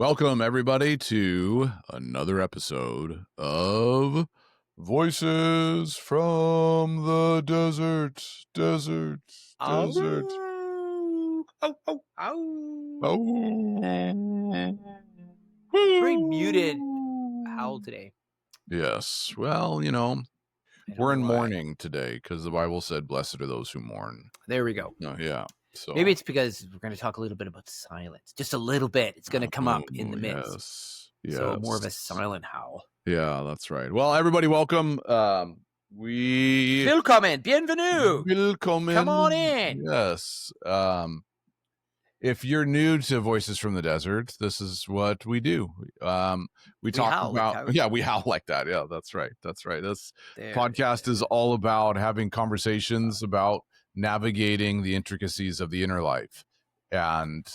Welcome, everybody, to another episode of Voices from the Desert. Oh, oh, oh, oh. Oh. Very muted howl today. Yes. Well, I don't we're know in why. mourning today because the Bible said, "Blessed are those who mourn." There we go. Oh, yeah. So Maybe it's because we're going to talk a little bit about silence. Just a little bit. It's going to come up in the mix. Yes. So more of a silent howl. Yeah, that's right. Well, everybody, welcome. Willkommen, bienvenue. Willkommen. Come on in. Yes. If you're new to Voices from the Desert, this is what we do. We talk howl like about, that. we howl like that. Yeah, that's right. This There podcast is all about having conversations about navigating the intricacies of the inner life. And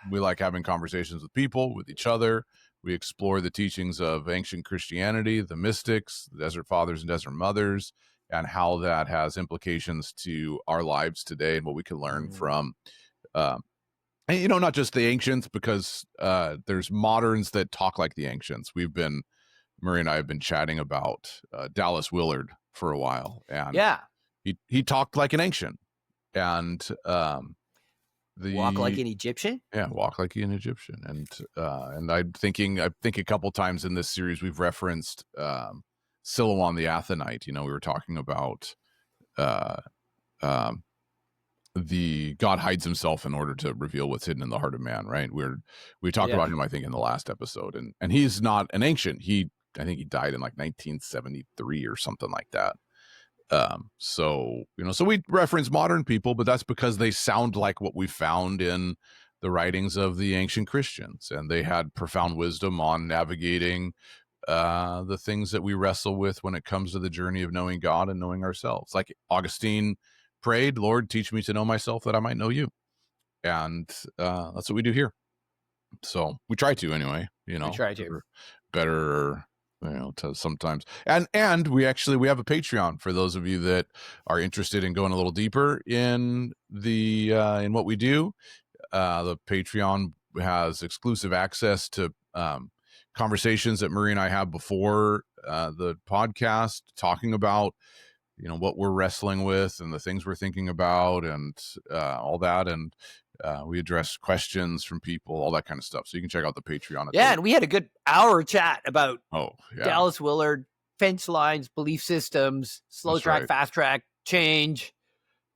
we like having conversations with people, with each other. We explore the teachings of ancient Christianity, the mystics, the Desert Fathers and Desert Mothers, and how that has implications to our lives today and what we can learn from and, not just the ancients, because there's moderns that talk like the ancients. Murray and I have been chatting about Dallas Willard for a while, and he talked like an ancient, and walk like an Egyptian. Yeah, walk like an Egyptian, and I think a couple times in this series we've referenced Silouan the Athonite. We were talking about the God hides himself in order to reveal what's hidden in the heart of man, right? We talked about him, I think, in the last episode, and he's not an ancient. I think he died in like 1973 or something like that. So we reference modern people, but that's because they sound like what we found in the writings of the ancient Christians, and they had profound wisdom on navigating the things that we wrestle with when it comes to the journey of knowing God and knowing ourselves. Like Augustine prayed, "Lord, teach me to know myself that I might know you." And that's what we do here. So we try to anyway, We try to. better, to sometimes. And we have a Patreon for those of you that are interested in going a little deeper in in what we do. The Patreon has exclusive access to conversations that Murray and I have before the podcast, talking about what we're wrestling with and the things we're thinking about and all that, and we address questions from people, all that kind of stuff. So you can check out the Patreon. And we had a good hour chat about Dallas Willard, fence lines, belief systems, slow track, fast track, change.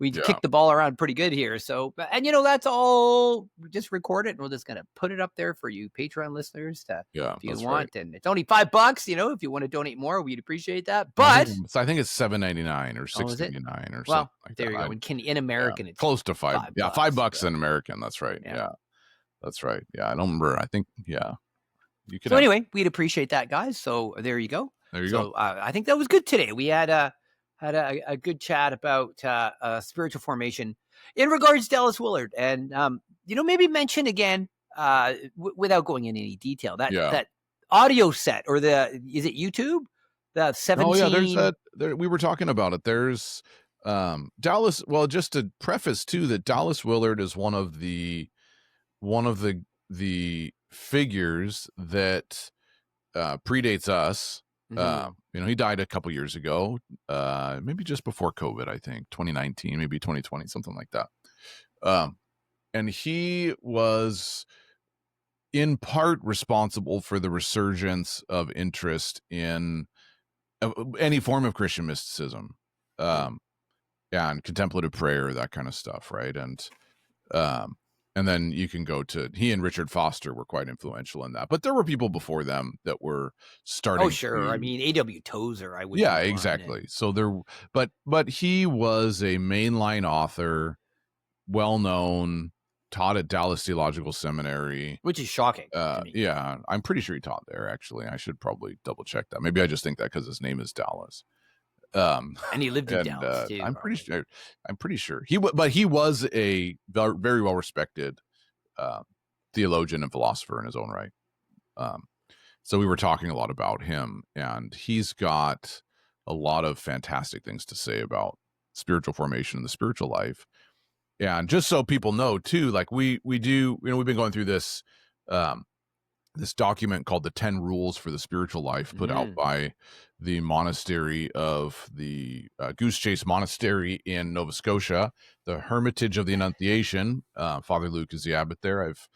We kicked the ball around pretty good here. So, and that's all just recorded. And we're just going to put it up there for you Patreon listeners if you want. And it's only $5, if you want to donate more, we'd appreciate that. But I think it's $7.99 or $6.99 or something like there that. you go. In American, it's close to $5. Yeah, $5 in American. That's right. Yeah. That's right. Yeah. I don't remember. I think, you could. So anyway, we'd appreciate that, guys. So there you go. Go. I think that was good today. We had a good chat about spiritual formation in regards to Dallas Willard, and maybe mention again without going into any detail that audio set, or is it YouTube, the 17? Oh yeah, there's that. We were talking about it. There's Dallas. Well, just to preface too, that Dallas Willard is one of the figures that predates us. He died a couple years ago, maybe just before COVID, I think 2019, maybe 2020, something like that. And he was in part responsible for the resurgence of interest in any form of Christian mysticism, and contemplative prayer, that kind of stuff. Right. And then you can go to, he and Richard Foster were quite influential in that, but there were people before them that were starting. Oh, sure. I mean, A.W. Tozer, I would. Yeah, exactly. So but he was a mainline author, well-known, taught at Dallas Theological Seminary. Which is shocking. Yeah, I'm pretty sure he taught there, actually. I should probably double check that. Maybe I just think that because his name is Dallas. And he lived in Dallas too. I'm pretty sure he was a very well respected theologian and philosopher in his own right. So we were talking a lot about him, and he's got a lot of fantastic things to say about spiritual formation and the spiritual life. And just so people know too, like we do, we've been going through this this document called the 10 Rules for the Spiritual Life, put out by the monastery of the Goose Chase Monastery in Nova Scotia, the Hermitage of the Annunciation. Father Luke is the abbot there. I've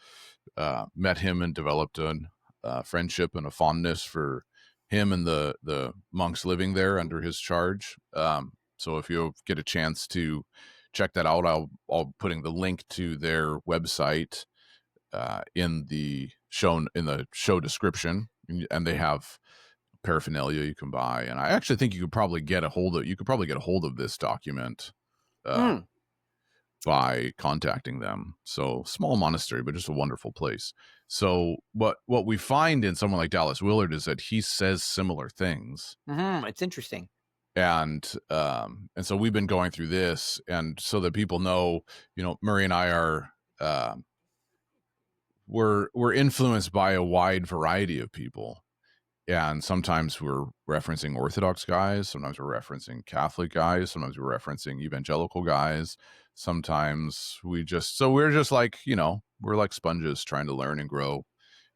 met him and developed a friendship and a fondness for him and the monks living there under his charge. So if you get a chance to check that out, I'll putting the link to their website in the show description, and they have paraphernalia you can buy. And I actually think you could probably get a hold of this document by contacting them. So small monastery, but just a wonderful place. So what we find in someone like Dallas Willard is that he says similar things. It's interesting. And so we've been going through this, and so that people know, Murray and I are we're influenced by a wide variety of people. And sometimes we're referencing Orthodox guys, sometimes we're referencing Catholic guys, sometimes we're referencing evangelical guys, sometimes we're just like, we're like sponges trying to learn and grow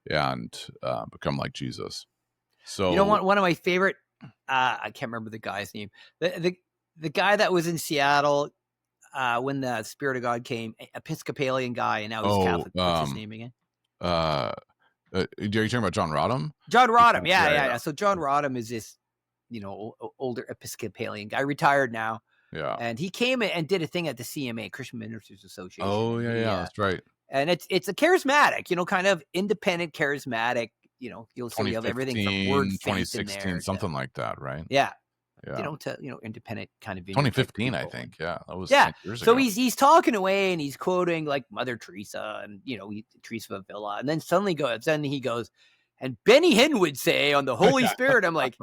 and become like Jesus. So one of my favorite, I can't remember the guy's name, the guy that was in Seattle when the Spirit of God came, Episcopalian guy, and now he's Catholic. What's his name again? Are you talking about John Rodham? John Rodham, yeah. So John Rodham is this, older Episcopalian guy, retired now. Yeah. And he came and did a thing at the CMA, Christian Ministers Association. Oh, yeah, that's right. And it's a charismatic, kind of independent, charismatic, you'll see of everything from word faith 2016, in there something like that, right? Yeah. To independent kind of 2015, I think. Yeah, that was 10 years ago. So ago. he's talking away and he's quoting like Mother Teresa and Teresa of Avila, and then he goes, and Benny Hinn would say on the Holy Spirit. I'm like,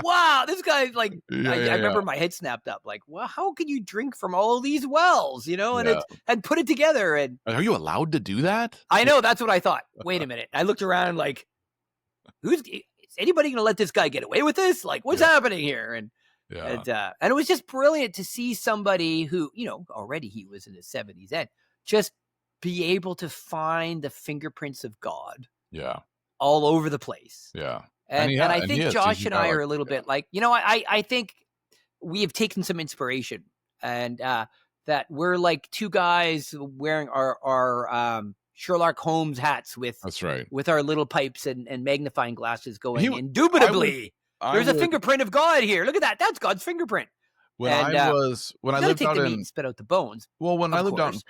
wow, this guy's like, I remember my head snapped up. Like, well, how can you drink from all these wells, and put it together? And are you allowed to do that? I know, that's what I thought. Wait a minute. I looked around like, is anybody going to let this guy get away with this? Like, what's happening here? And it was just brilliant to see somebody who, already he was in his 70s and just be able to find the fingerprints of God. Yeah. All over the place. Yeah. And I think Josh and I are a little bit like, I think we have taken some inspiration, and that we're like two guys wearing our Sherlock Holmes hats that's right, with our little pipes and magnifying glasses going, indubitably, there's a fingerprint of God here. Look at that. That's God's fingerprint. When I lived out in, spit out the bones. Well, when I lived out in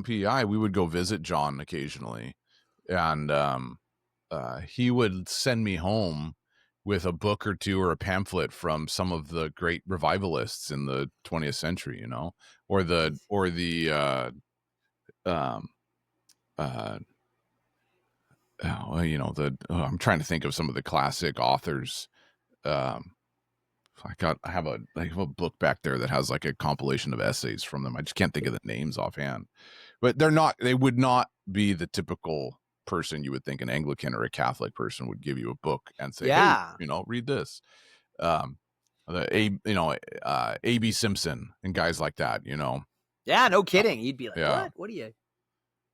PEI, we would go visit John occasionally. And he would send me home with a book or two or a pamphlet from some of the great revivalists in the 20th century, I'm trying to think of some of the classic authors. I have a book back there that has like a compilation of essays from them. I just can't think of the names offhand, but they would not be the typical person you would think an Anglican or a Catholic person would give you a book and say, hey, read this. A.B. Simpson and guys like that, Yeah, no kidding. He'd be like, what are you?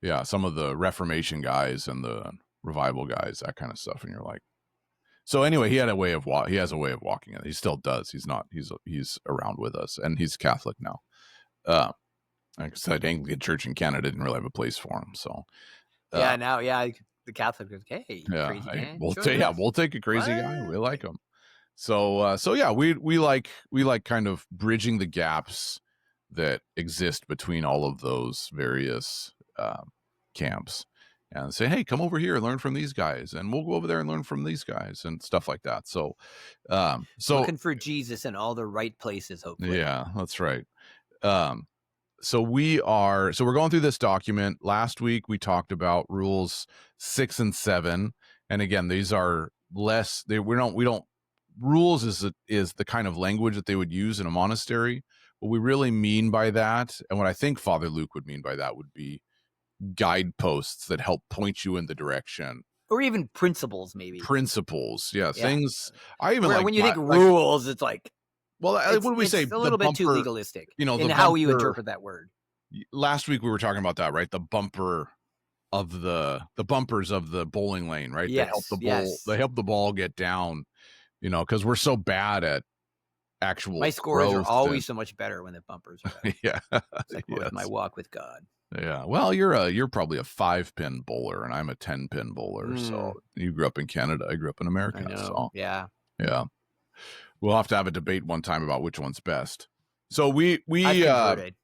Yeah, some of the Reformation guys and the revival guys, that kind of stuff. And you're like, so anyway, he has a way of walking it. He still does. He's around with us, and he's Catholic now. Like I said, Anglican Church in Canada didn't really have a place for him. So the Catholic goes, hey, crazy man. We'll take a crazy guy. We like him. So we like kind of bridging the gaps that exist between all of those various camps, and say, hey, come over here and learn from these guys, and we'll go over there and learn from these guys and stuff like that. So looking for Jesus in all the right places, hopefully. Yeah, that's right. So we're going through this document. Last week we talked about rules 6 and 7, and again, these are less. Rules is the kind of language that they would use in a monastery. What we really mean by that, and what I think Father Luke would mean by that, would be guideposts that help point you in the direction, or even principles, maybe things. I even when you think rules, it's like, well, what do we say? A little bit too legalistic, in how you interpret that word. Last week we were talking about that, right? The bumper the bumpers of the bowling lane, right? Yes, They yes. help the ball get down, because we're so bad at My actual scores are growth and always so much better when the bumpers are up. yeah. It's like with my Yes. walk with God. Yeah. Well, you're probably a 5-pin bowler and I'm a 10-pin bowler. So Mm, you grew up in Canada, I grew up in America. I know. So Yeah. yeah. We'll have to have a debate one time about which one's best. So I've we converted.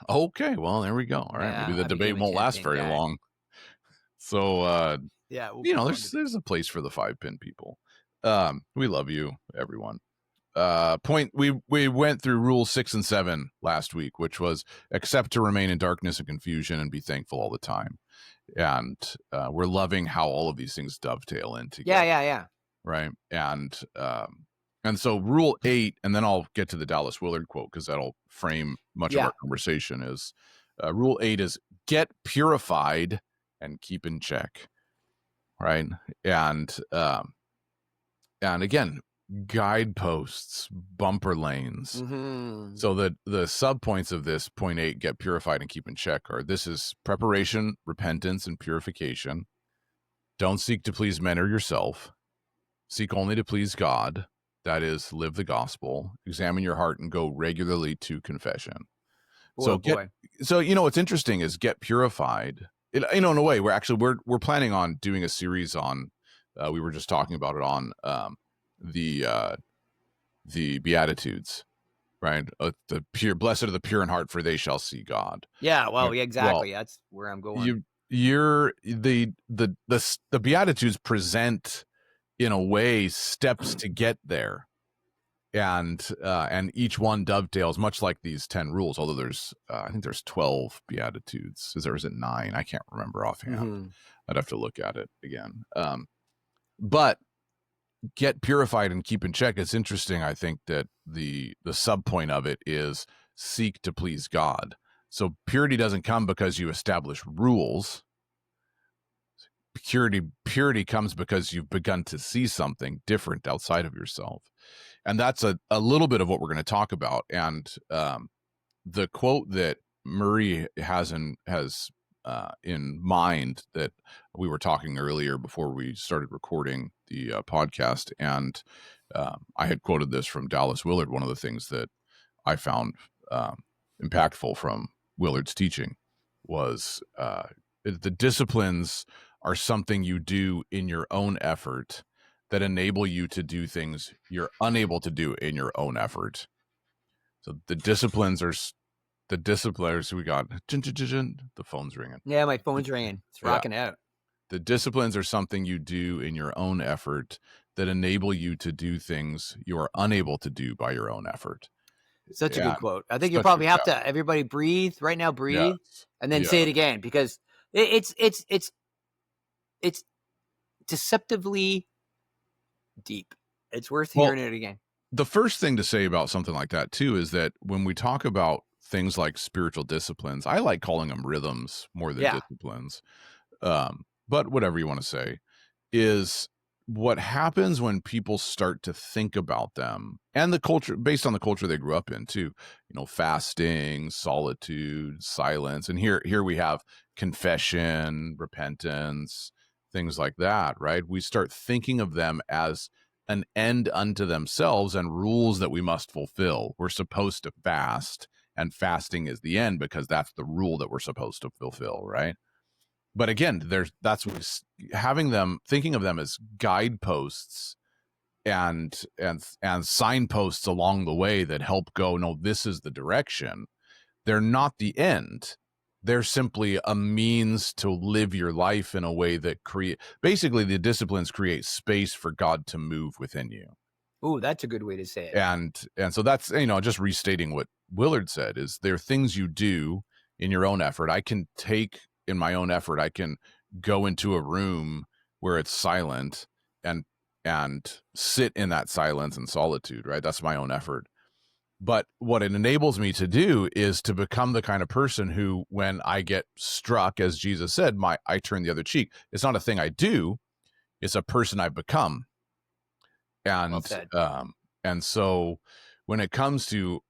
okay, well, there we go. All right. Maybe Yeah, the I debate became a won't last 10-pin very guy. long. So Yeah, we'll go on to there's a place for the 5-pin people. We love you, everyone. Point we went through rule 6 and 7 last week, which was accept to remain in darkness and confusion and be thankful all the time. And we're loving how all of these things dovetail in together. Yeah. Right. And so rule 8, and then I'll get to the Dallas Willard quote because that'll frame much of Yeah. our conversation, is rule 8 is get purified and keep in check. Right. And again, guideposts, bumper lanes. Mm-hmm. So the sub points of this point 8, get purified and keep in check, are this is preparation, repentance, and purification. Don't seek to please men or yourself. Seek only to please God. That is, live the gospel. Examine your heart and go regularly to confession. Boy, oh boy. So what's interesting is get purified. In a way, we're planning on doing a series on. We were just talking about it on the Beatitudes, right? The pure, blessed are the pure in heart, for they shall see God. Yeah, well, Right? yeah, exactly. That's where I'm going. The Beatitudes present, in a way, steps to get there, and each one dovetails, much like these 10 rules. Although there's I think there's 12 Beatitudes. Is it 9? I can't remember offhand. Mm-hmm. I'd have to look at it again. But get purified and keep in check. It's interesting, I think, that the sub point of it is seek to please God. So purity doesn't come because you establish rules. Purity comes because you've begun to see something different outside of yourself. And that's a little bit of what we're going to talk about. And the quote that Murray has in mind, that we were talking earlier before we started recording the podcast, and I had quoted this from Dallas Willard. One of the things that I found impactful from Willard's teaching was the disciplines are something you do in your own effort that enable you to do things you're unable to do in your own effort. So the disciplines we got. The phone's ringing. Yeah, my phone's ringing. It's rocking out. The disciplines are something you do in your own effort that enable you to do things you are unable to do by your own effort. Such a good quote. I think you probably have to, everybody breathe right now, breathe, and then say it again, because it's deceptively deep. It's worth hearing it again. The first thing to say about something like that too is that when we talk about things like spiritual disciplines, I like calling them rhythms more than disciplines. But whatever you want to say, is what happens when people start to think about them, and the culture, based on the culture they grew up in too, fasting, solitude, silence. And here we have confession, repentance, things like that, right? We start thinking of them as an end unto themselves and rules that we must fulfill. We're supposed to fast, and fasting is the end because that's the rule that we're supposed to fulfill, right? But again, thinking of them as guideposts and signposts along the way that help go, no, this is the direction. They're not the end. They're simply a means to live your life in a way that basically the disciplines create space for God to move within you. Ooh, that's a good way to say it. And so that's, just restating what Willard said, is there are things you do in your own effort. In my own effort, I can go into a room where it's silent and sit in that silence and solitude, right? That's my own effort. But what it enables me to do is to become the kind of person who, when I get struck, as Jesus said, I turn the other cheek. It's not a thing I do. It's a person I've become. And, and so when it comes to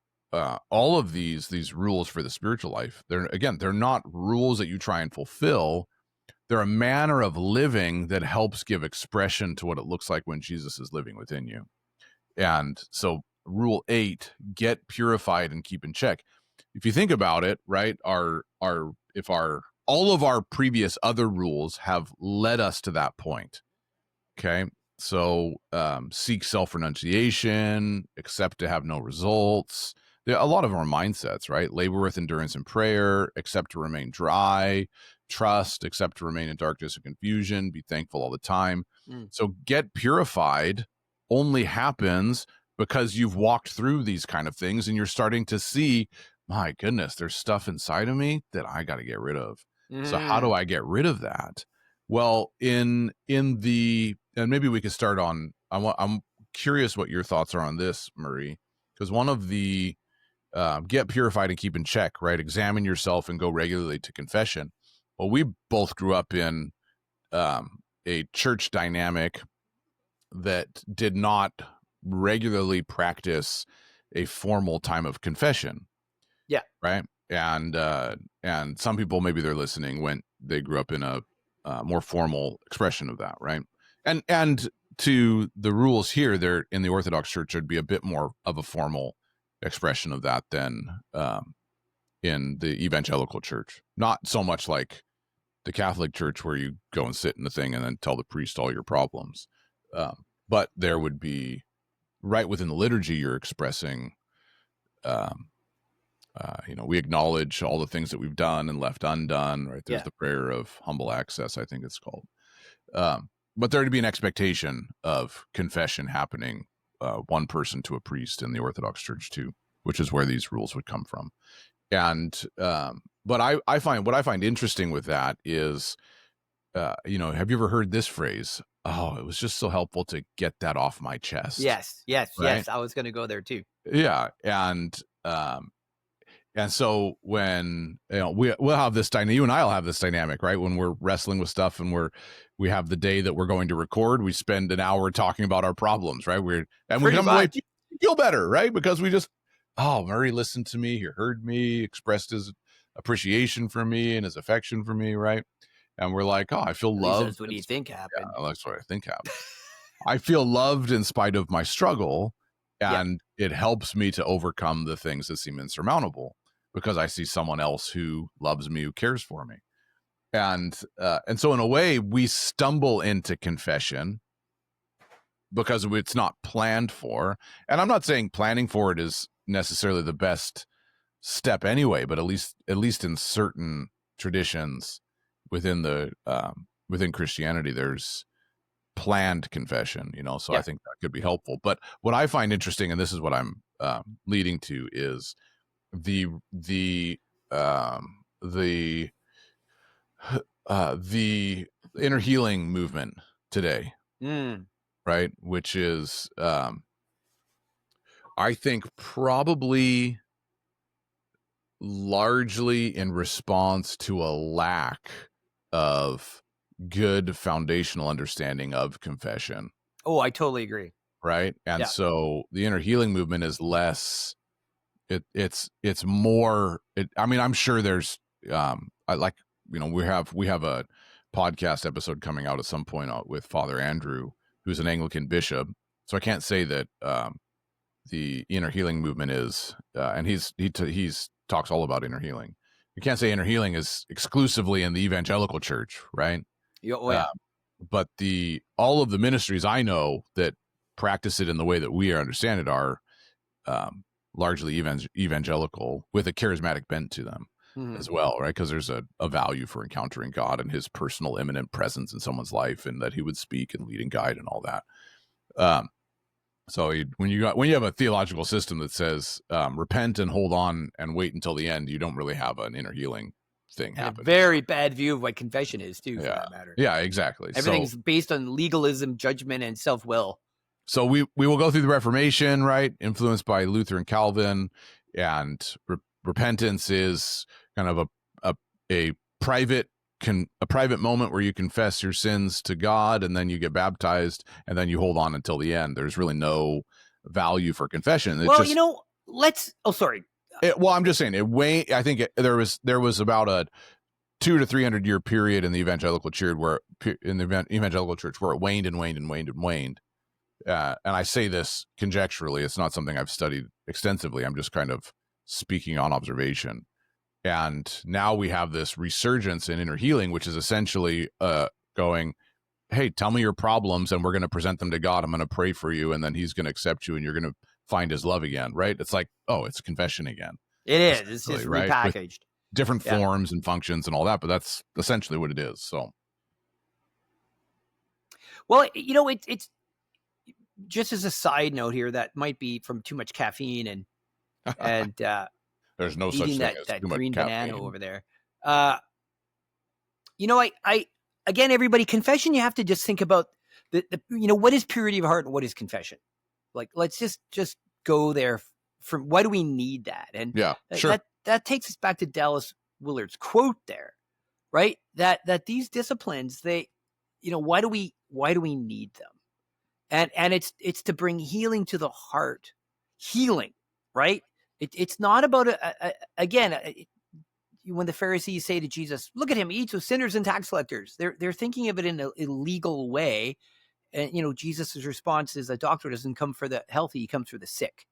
all of these rules for the spiritual life, they're not rules that you try and fulfill. they're a manner of living that helps give expression to what it looks like when Jesus is living within you. And so rule 8, get purified and keep in check. If you think about it, right, if all of our previous other rules have led us to that point. Okay. So seek self-renunciation, accept to have no results. A lot of our mindsets, right? Labor with endurance and prayer, accept to remain dry, trust, accept to remain in darkness and confusion, be thankful all the time. So get purified only happens because you've walked through these kind of things and you're starting to see, my goodness, there's stuff inside of me that I got to get rid of. So how do I get rid of that? Well, and maybe we could start on, I'm curious what your thoughts are on this, Murray, because one of the get purified and keep in check, right? Examine yourself and go regularly to confession. Well, we both grew up in a church dynamic that did not regularly practice a formal time of confession. Yeah. Right. And some people, maybe they're listening, when they grew up in a more formal expression of that, right? And to the rules here, there in the Orthodox Church, would be a bit more of a formal expression of that than in the evangelical church. Not so much like the Catholic Church, where you go and sit in the thing and then tell the priest all your problems. But there would be, right within the liturgy, you're expressing, we acknowledge all the things that we've done and left undone, right? There's the prayer of humble access, I think it's called. But there to be an expectation of confession happening, one person to a priest in the Orthodox Church too, which is where these rules would come from. And but I find interesting with that is, have you ever heard this phrase? Oh, it was just so helpful to get that off my chest. Yes. Right? I was going to go there too. Yeah, and so when we'll have this dynamic, you and I'll have this dynamic, right? When we're wrestling with stuff and we have the day that we're going to record, we spend an hour talking about our problems, right? We come away feel better, right? Because we just, Murray listened to me, he heard me, expressed his appreciation for me and his affection for me, right? And we're like, I feel loved. That's what you think happened. Yeah, that's what I think happened. I feel loved in spite of my struggle, and it helps me to overcome the things that seem insurmountable, because I see someone else who loves me, who cares for me. And so in a way, we stumble into confession because it's not planned for. And I'm not saying planning for it is necessarily the best step anyway, but at least in certain traditions within within Christianity, there's planned confession, so I think that could be helpful. But what I find interesting, and this is what I'm leading to, is the inner healing movement today, right? Which is, I think, probably largely in response to a lack of good foundational understanding of confession. Oh, I totally agree. Right. And so the inner healing movement is less, it's more, I'm sure there's, we have a podcast episode coming out at some point with Father Andrew, who's an Anglican bishop. So I can't say that the inner healing movement is, and he's talks all about inner healing. You can't say inner healing is exclusively in the evangelical church, right? But all of the ministries I know that practice it in the way that we understand it are largely evangelical, with a charismatic bent to them as well, right? Because there's a value for encountering God and his personal imminent presence in someone's life, and that he would speak and lead and guide and all that. So when you have a theological system that says repent and hold on and wait until the end, you don't really have an inner healing thing happen. A very bad view of what confession is too, for that matter. Yeah, exactly. Everything's based on legalism, judgment, and self-will. So we will go through the Reformation, right? Influenced by Luther and Calvin, and repentance is kind of a private moment where you confess your sins to God, and then you get baptized, and then you hold on until the end. There's really no value for confession. Sorry. I'm just saying it. I think there was about 200 to 300 year period in the evangelical church where it waned and waned and waned and waned. And I say this conjecturally, it's not something I've studied extensively. I'm just kind of speaking on observation. And now we have this resurgence in inner healing, which is essentially going, hey, tell me your problems and we're going to present them to God. I'm going to pray for you and then he's going to accept you and you're going to find his love again, right? It's like, oh, it's confession again. It is. It's just right? repackaged. With different forms and functions and all that, but that's essentially what it is. So, well, it's just as a side note here, that might be from too much caffeine and there's no such thing as that too green much banana caffeine over there. I again, everybody, confession, you have to just think about the what is purity of heart and what is confession? Like, let's just go there from why do we need that? And sure. That takes us back to Dallas Willard's quote there, right? That these disciplines, they, why do we need them? And it's to bring healing to the heart, healing, right? It's not about when the Pharisees say to Jesus, "Look at him, he eats with sinners and tax collectors." They're thinking of it in an illegal way, and Jesus' response is, "A doctor doesn't come for the healthy; he comes for the sick."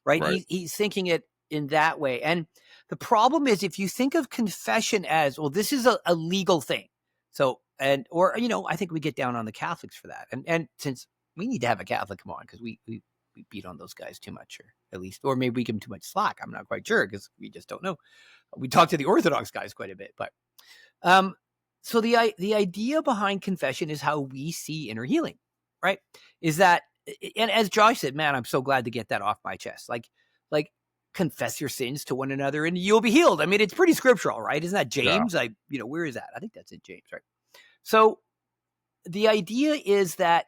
Right? He's thinking it in that way, and the problem is if you think of confession as, well, this is a legal thing, so I think we get down on the Catholics for that, and since we need to have a Catholic come on because we beat on those guys too much, or maybe we give them too much slack. I'm not quite sure because we just don't know. We talk to the Orthodox guys quite a bit, but so the idea behind confession is how we see inner healing, right? Is that, and as Josh said, man, I'm so glad to get that off my chest. Like confess your sins to one another and you'll be healed. I mean, it's pretty scriptural, right? Isn't that James? Yeah. Where is that? I think that's in James, right? So the idea is that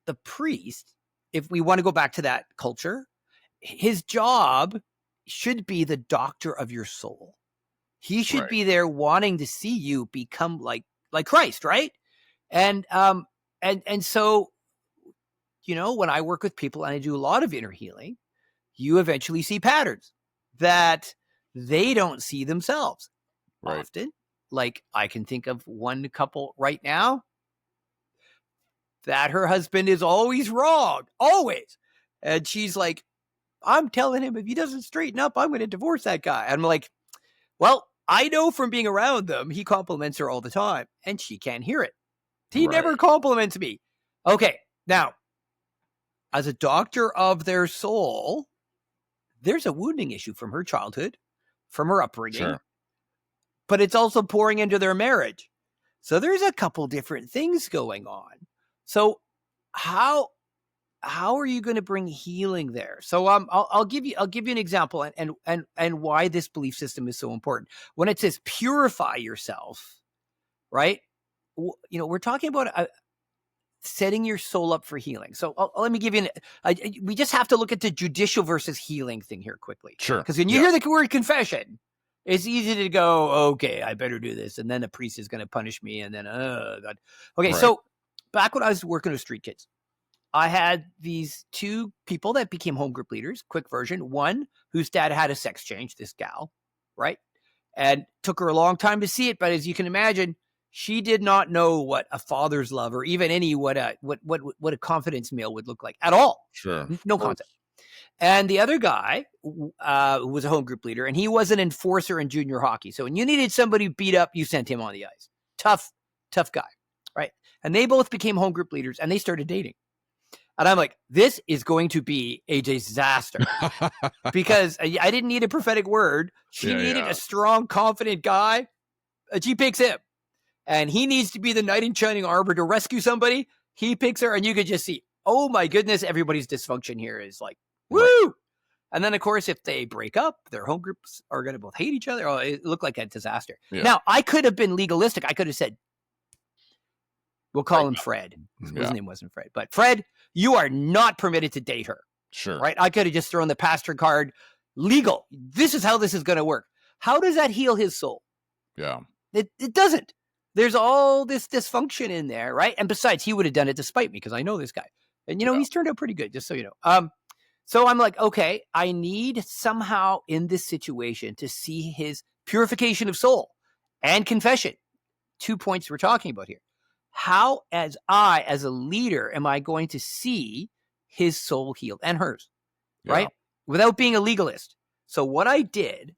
the priest, if we want to go back to that culture, his job should be the doctor of your soul. He should be there wanting to see you become like Christ, right? And so, when I work with people and I do a lot of inner healing, you eventually see patterns that they don't see themselves often. Like, I can think of one couple right now that her husband is always wrong, always. And she's like, I'm telling him if he doesn't straighten up, I'm going to divorce that guy. And I'm like, well, I know from being around them, he compliments her all the time and she can't hear it. He never compliments me. Okay. Now, as a doctor of their soul, there's a wounding issue from her childhood, from her upbringing, but it's also pouring into their marriage. So there's a couple different things going on. So how are you going to bring healing there? So I'll give you an example and why this belief system is so important. When it says purify yourself, right? We're talking about setting your soul up for healing. So let me give you we just have to look at the judicial versus healing thing here quickly. Sure. Because when you hear the word confession, it's easy to go, okay, I better do this. And then the priest is going to punish me. And then, God. Okay. So back when I was working with street kids, I had these two people that became home group leaders. Quick version. One whose dad had a sex change, this gal, right? And took her a long time to see it. But as you can imagine, she did not know what a father's love or even what a confidence meal would look like at all. Sure. No concept. And the other guy was a home group leader, and he was an enforcer in junior hockey. So when you needed somebody beat up, you sent him on the ice. Tough guy, right? And they both became home group leaders, and they started dating. And I'm like, this is going to be a disaster because I didn't need a prophetic word. She needed a strong, confident guy. She picks him. And he needs to be the knight in shining armor to rescue somebody. He picks her, and you could just see, oh my goodness, everybody's dysfunction here is like, woo! Right. And then, of course, if they break up, their home groups are going to both hate each other. Oh, it looked like a disaster. Yeah. Now, I could have been legalistic. I could have said, we'll call him Fred. His name wasn't Fred. But Fred, you are not permitted to date her. Sure. Right? I could have just thrown the pastor card. Legal. This is how this is going to work. How does that heal his soul? Yeah. It doesn't. There's all this dysfunction in there, right? And besides, he would have done it despite me because I know this guy. And, he's turned out pretty good, just so you know. So I'm like, okay, I need somehow in this situation to see his purification of soul. and confession. 2 points we're talking about here. How, as a leader, am I going to see his soul healed and hers, right? Without being a legalist. So what I did,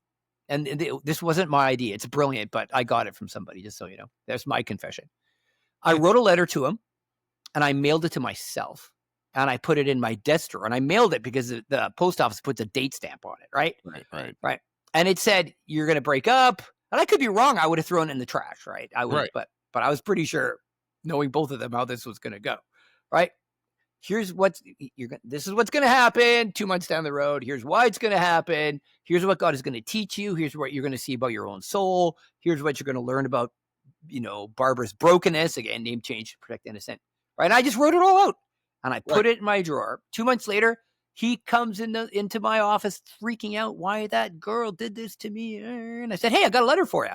and this wasn't my idea. It's brilliant, but I got it from somebody, just so you know. There's my confession. I wrote a letter to him, and I mailed it to myself, and I put it in my desk drawer, and I mailed it because the post office puts a date stamp on it, right? Right. And it said, you're going to break up. And I could be wrong. I would have thrown it in the trash, right? I would, but I was pretty sure, knowing both of them, how this was going to go, right? This is what's going to happen 2 months down the road. Here's why it's going to happen. Here's what God is going to teach you. Here's what you're going to see about your own soul. Here's what you're going to learn about, Barbara's brokenness. Again, name change to protect the innocent, right? And I just wrote it all out, and I put it in my drawer. 2 months later, he comes into my office freaking out. Why that girl did this to me? And I said, hey, I got a letter for you.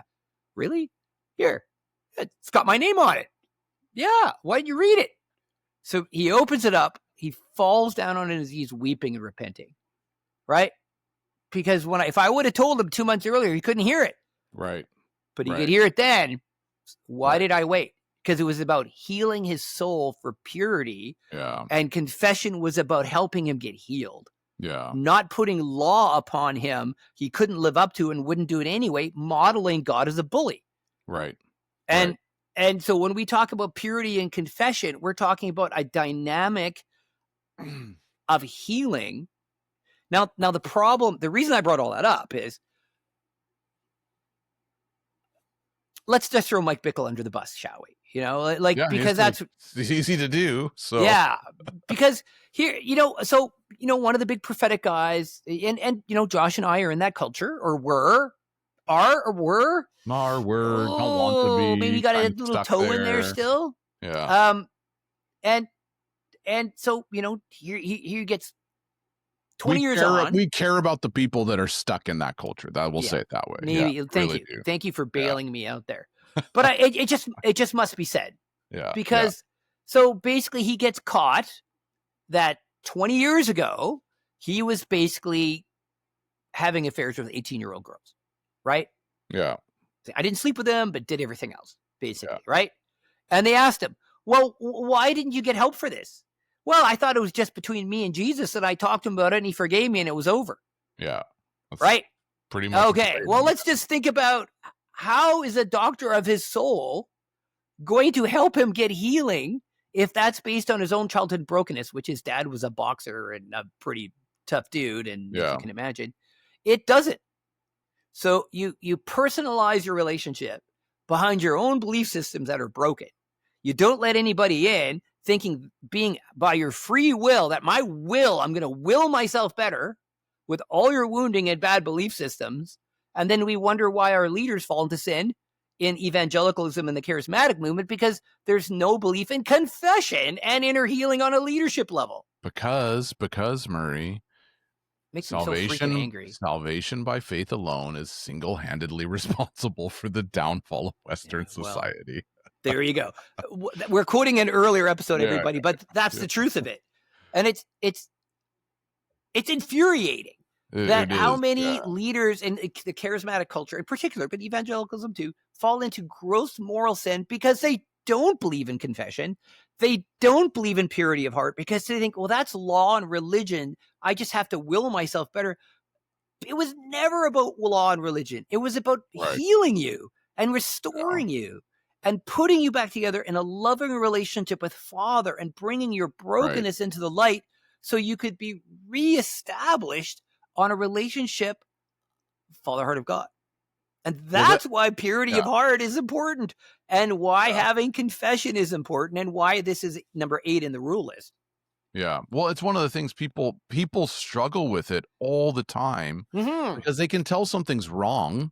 Really? Here. It's got my name on it. Yeah. Why didn't you read it? So he opens it up. He falls down on his knees, weeping and repenting. Right? Because if I would have told him 2 months earlier, he couldn't hear it. Right. But he could hear it then. Why did I wait? Because it was about healing his soul for purity. Yeah. And confession was about helping him get healed. Yeah. Not putting law upon him he couldn't live up to and wouldn't do it anyway, modeling God as a bully. Right. And so when we talk about purity and confession, we're talking about a dynamic of healing. Now the reason I brought all that up is, let's just throw Mike Bickle under the bus, shall we? Because it's easy to do. So yeah, because here, one of the big prophetic guys, and Josh and I are in that culture, or were. Don't want to be. Maybe you got a little toe in there still. Yeah. And so here he gets 20 years on. We care about the people that are stuck in that culture. That we'll say it that way. Maybe. Thank you for bailing me out there. But it just must be said. Yeah. Because so basically he gets caught that 20 years ago he was basically having affairs with 18-year-old girls, right? Yeah. I didn't sleep with them, but did everything else, basically, right? And they asked him, well, why didn't you get help for this? Well, I thought it was just between me and Jesus, and I talked to him about it, and he forgave me, and it was over. Yeah. Right? Pretty much. Okay, well, let's just think about, how is a doctor of his soul going to help him get healing if that's based on his own childhood brokenness, which his dad was a boxer and a pretty tough dude, and if you can imagine. It doesn't. So you personalize your relationship behind your own belief systems that are broken. You don't let anybody in thinking, being by your free will, that I'm going to will myself better with all your wounding and bad belief systems. And then we wonder why our leaders fall into sin in evangelicalism and the charismatic movement, because there's no belief in confession and inner healing on a leadership level. Because Murray, makes me so freaking angry. Salvation by faith alone is single-handedly responsible for the downfall of Western society. There you go. We're quoting an earlier episode, everybody, but that's the truth of it. And it's infuriating that how many leaders in the charismatic culture in particular, but evangelicalism too, fall into gross moral sin because they don't believe in confession. They don't believe in purity of heart because they think, well, that's law and religion. I just have to will myself better. It was never about law and religion. It was about healing you and restoring you and putting you back together in a loving relationship with Father and bringing your brokenness into the light so you could be reestablished on a relationship, Father, heart of God. And that's why purity of heart is important, and why having confession is important, and why this is number 8 in the rule list. Yeah. Well, it's one of the things people struggle with it all the time because they can tell something's wrong,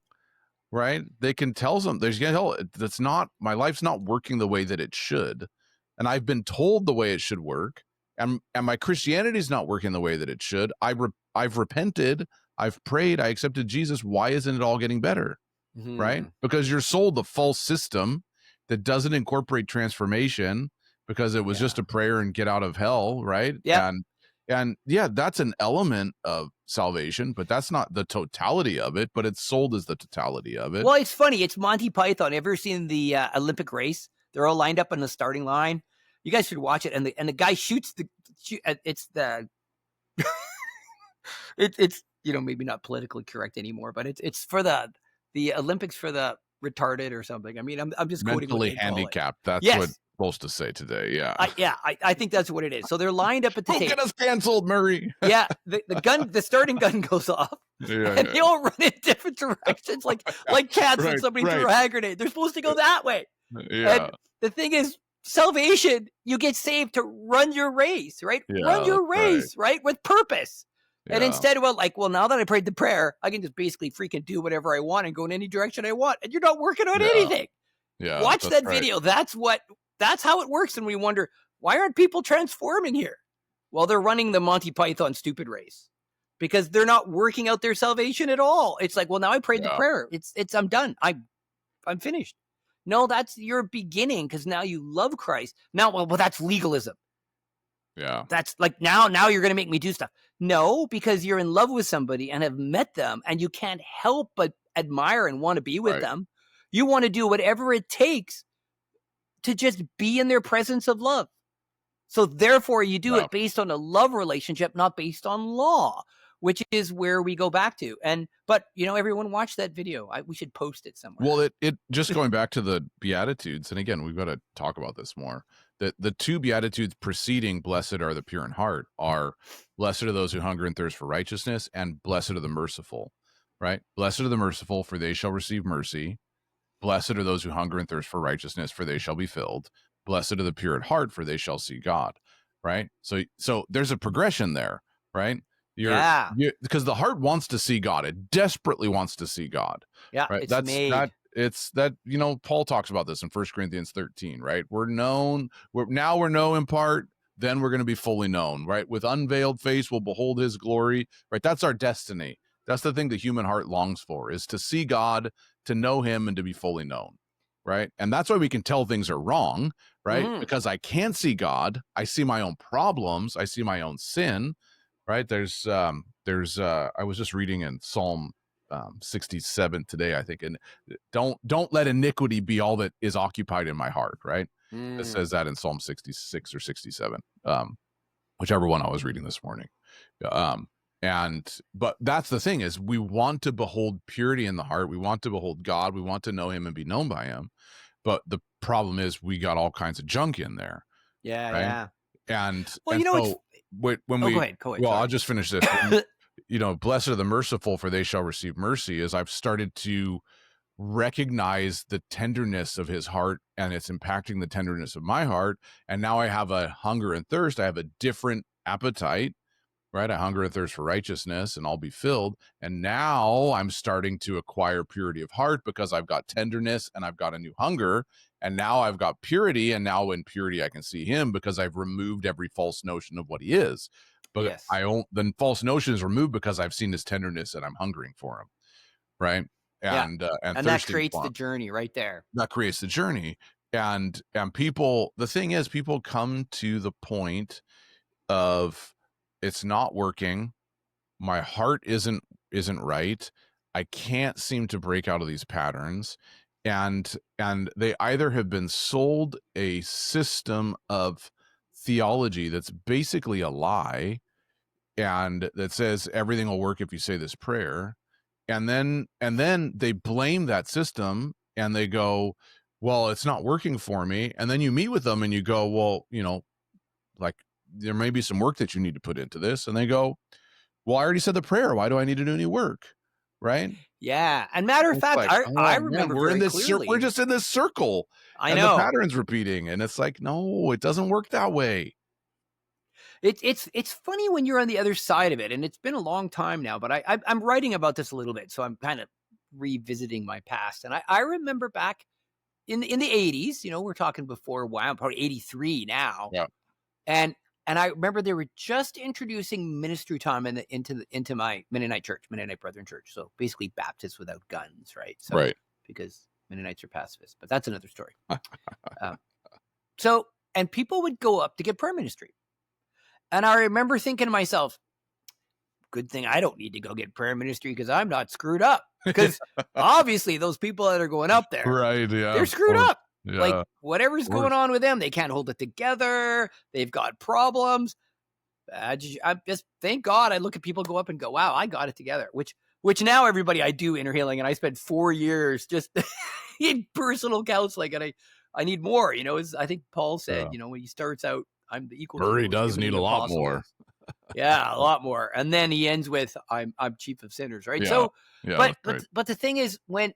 right? They can tell that's not, my life's not working the way that it should. And I've been told the way it should work. And my Christianity is not working the way that it should. I've repented. I've prayed. I accepted Jesus. Why isn't it all getting better? Right? Because you're sold the false system that doesn't incorporate transformation because it was just a prayer and get out of hell, right? Yeah. And yeah, that's an element of salvation, but that's not the totality of it, but it's sold as the totality of it. Well, it's funny. It's Monty Python. Ever seen the Olympic race? They're all lined up on the starting line. You guys should watch it. And the guy shoots it's the it's maybe not politically correct anymore, but it's for the Olympics for the retarded or something. I mean, I'm just quoting what Mentally they call it. handicapped. That's what Yes. supposed to say today. Yeah. I think that's what it is. So they're lined up at the Don't tape. get us canceled, Murray. Yeah, the starting gun goes off, and they all run in different directions, like cats when somebody threw a hand grenade. They're supposed to go that way. Yeah. And the thing is, salvation, you get saved to run your race, right? Yeah, run your race, right? With purpose. Yeah. And instead, now that I prayed the prayer, I can just basically freaking do whatever I want and go in any direction I want, and you're not working on anything. Yeah. Watch that video. That's how it works, and we wonder, why aren't people transforming here? Well, they're running the Monty Python stupid race because they're not working out their salvation at all. It's like, well, now I prayed the prayer. I'm done. I'm finished. No, that's your beginning because now you love Christ. Now, well, that's legalism. Yeah. That's like now you're going to make me do stuff. No, because you're in love with somebody and have met them and you can't help but admire and want to be with them. You want to do whatever it takes to just be in their presence of love. So therefore, you do it based on a love relationship, not based on law, which is where we go back to. But everyone watch that video. We should post it somewhere. Well, it just going back to the Beatitudes, and again, we've got to talk about this more. The two Beatitudes preceding "Blessed are the pure in heart" are "Blessed are those who hunger and thirst for righteousness," and "Blessed are the merciful." Right? Blessed are the merciful, for they shall receive mercy. Blessed are those who hunger and thirst for righteousness, for they shall be filled. Blessed are the pure in heart, for they shall see God. Right? So there's a progression there, right? Because the heart wants to see God. It desperately wants to see God. Yeah, right? Paul talks about this in 1 Corinthians 13, right? We're known in part, then we're going to be fully known, right? With unveiled face, we'll behold his glory, right? That's our destiny. That's the thing the human heart longs for, is to see God, to know him, and to be fully known, right? And that's why we can tell things are wrong, right? Mm-hmm. Because I can't see God. I see my own problems. I see my own sin, right? I was just reading in Psalm 67 today, I think, and don't let iniquity be all that is occupied in my heart, right? It says that in Psalm 66 or 67, whichever one I was reading this morning. But that's the thing, is we want to behold purity in the heart. We want to behold God. We want to know him and be known by him. But the problem is we got all kinds of junk in there. Yeah. Right? Yeah. And go ahead. I'll just finish this. Blessed are the merciful, for they shall receive mercy, as I've started to recognize the tenderness of his heart, and it's impacting the tenderness of my heart. And now I have a hunger and thirst. I have a different appetite, right? I hunger and thirst for righteousness, and I'll be filled. And now I'm starting to acquire purity of heart because I've got tenderness and I've got a new hunger. And now I've got purity, and now in purity I can see him because I've removed every false notion of what he is. But the false notion is removed because I've seen his tenderness and I'm hungering for him, right? And that creates the journey right there. That creates the journey. And people, the thing is, people come to the point of, it's not working. My heart isn't right. I can't seem to break out of these patterns. And they either have been sold a system of theology that's basically a lie, and that says everything will work if you say this prayer. And then they blame that system and they go, well, it's not working for me. And then you meet with them and you go, well, like, there may be some work that you need to put into this. And they go, well, I already said the prayer. Why do I need to do any work? Right? Yeah. And matter of fact, I remember we're in this clearly. We're just in this circle. I know. The pattern's repeating. And it's like, no, it doesn't work that way. It's funny when you're on the other side of it, and it's been a long time now, but I'm writing about this a little bit, so I'm kind of revisiting my past. And I remember back in the 80s, we're talking before, probably 83 now. Yeah. And I remember they were just introducing ministry time into my Mennonite church, Mennonite Brethren Church. So basically Baptists without guns, right? So, right. Because Mennonites are pacifists, but that's another story. And people would go up to get prayer ministry. And I remember thinking to myself, good thing I don't need to go get prayer ministry because I'm not screwed up. Because obviously those people that are going up there, right? Yeah, they're screwed up. Yeah, like whatever's going on with them, they can't hold it together. They've got problems. I just thank God I look at people go up and go, wow, I got it together. Which now everybody I do inner healing, and I spent 4 years just in personal counseling, and I need more. I think Paul said, when he starts out, I'm the equal. Murray does need a lot more. Yeah, a lot more. And then he ends with, I'm chief of sinners, right? Yeah, so, yeah, but the thing is, when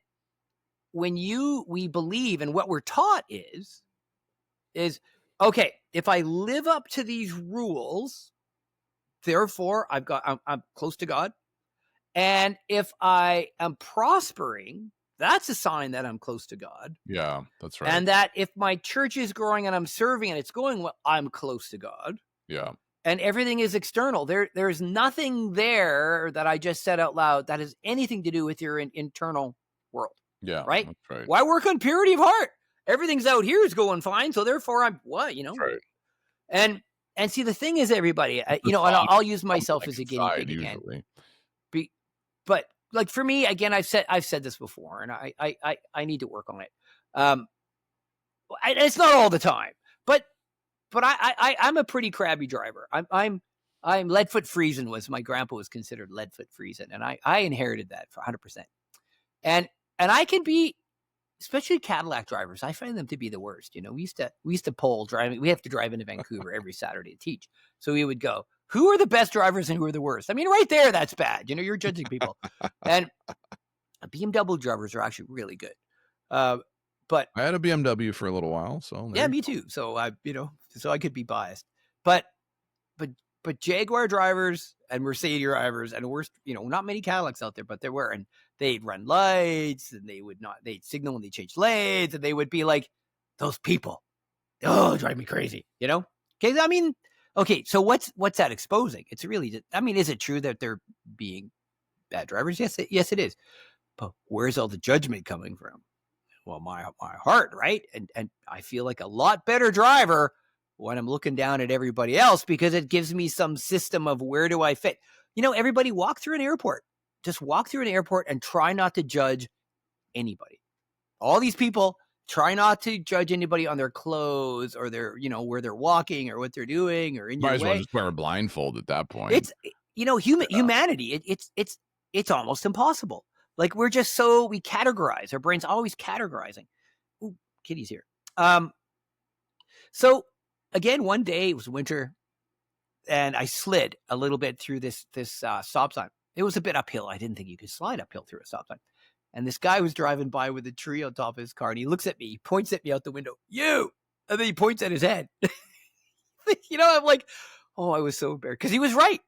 we believe, and what we're taught is okay, if I live up to these rules, therefore I'm close to God. And if I am prospering, that's a sign that I'm close to God. Yeah, that's right. And that if my church is growing and I'm serving and it's going well, I'm close to God. Yeah. And everything is external. There's nothing there that I just said out loud that has anything to do with your internal world. Yeah. Right? That's right. Why work on purity of heart? Everything's out here is going fine. So therefore I'm what, That's right. And see, the thing is, everybody, and I'll use myself as a guinea pig again. But like for me, again, I've said this before, and I need to work on it. It's not all the time, but I'm a pretty crabby driver. I'm leadfoot freezing was my grandpa was considered leadfoot freezing, and I inherited that for 100%. And I can be, especially Cadillac drivers, I find them to be the worst. We used to poll driving. We have to drive into Vancouver every Saturday to teach. So we would go, who are the best drivers and who are the worst? I mean, right there, that's bad. You're judging people. And BMW drivers are actually really good. But I had a BMW for a little while, so yeah, me too. So so I could be biased. But Jaguar drivers and Mercedes drivers, and worst, not many Cadillacs out there, but there were, and they'd run lights, and they'd signal when they changed lanes, and they would be like, those people, drive me crazy, Okay, I mean, okay, so what's that exposing? It's really, is it true that they're being bad drivers? Yes, it is. But where's all the judgment coming from? Well, my heart, right? And I feel like a lot better driver when I'm looking down at everybody else, because it gives me some system of where do I fit. Everybody walk through an airport. Just walk through an airport and try not to judge anybody. All these people, try not to judge anybody on their clothes or their, where they're walking or what they're doing or in your way. Might as well just wear a blindfold at that point. It's, humanity. It's almost impossible. Like we're just we categorize. Our brain's always categorizing. Ooh, kitty's here. So again, one day it was winter, and I slid a little bit through this stop sign. It was a bit uphill. I didn't think you could slide uphill through a stop sign. And this guy was driving by with a tree on top of his car, and he looks at me. He points at me out the window. You! And then he points at his head. I'm like, oh, I was so embarrassed because he was right.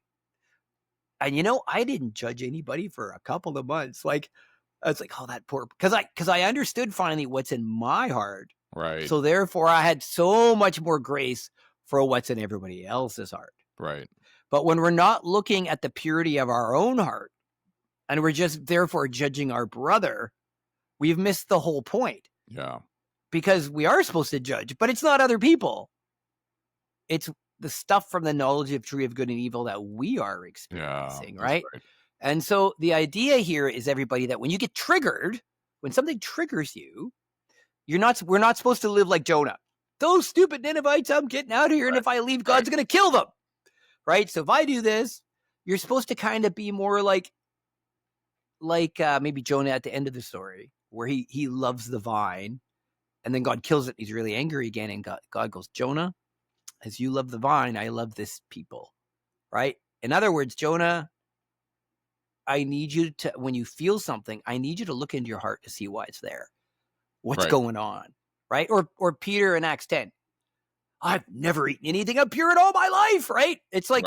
And I didn't judge anybody for a couple of months. Like, I was like, oh, that poor, because I understood finally what's in my heart. Right. So therefore, I had so much more grace for what's in everybody else's heart. Right. But when we're not looking at the purity of our own heart, and we're just therefore judging our brother, we've missed the whole point. Yeah. Because we are supposed to judge, but it's not other people. It's the stuff from the knowledge of tree of good and evil that we are experiencing, right? And so the idea here is, everybody, that when you get triggered, when something triggers you, we're not supposed to live like Jonah. Those stupid Ninevites, I'm getting out of here. Right. And if I leave, God's going to kill them. Right. So if I do this, you're supposed to kind of be more like maybe Jonah at the end of the story, where he loves the vine, and then God kills it. He's really angry again. And God goes, Jonah, as you love the vine, I love this people. Right. In other words, Jonah, I need you to, when you feel something, I need you to look into your heart to see why it's there. What's going on, right? Or Peter in Acts 10. I've never eaten anything impure in all my life, right? It's like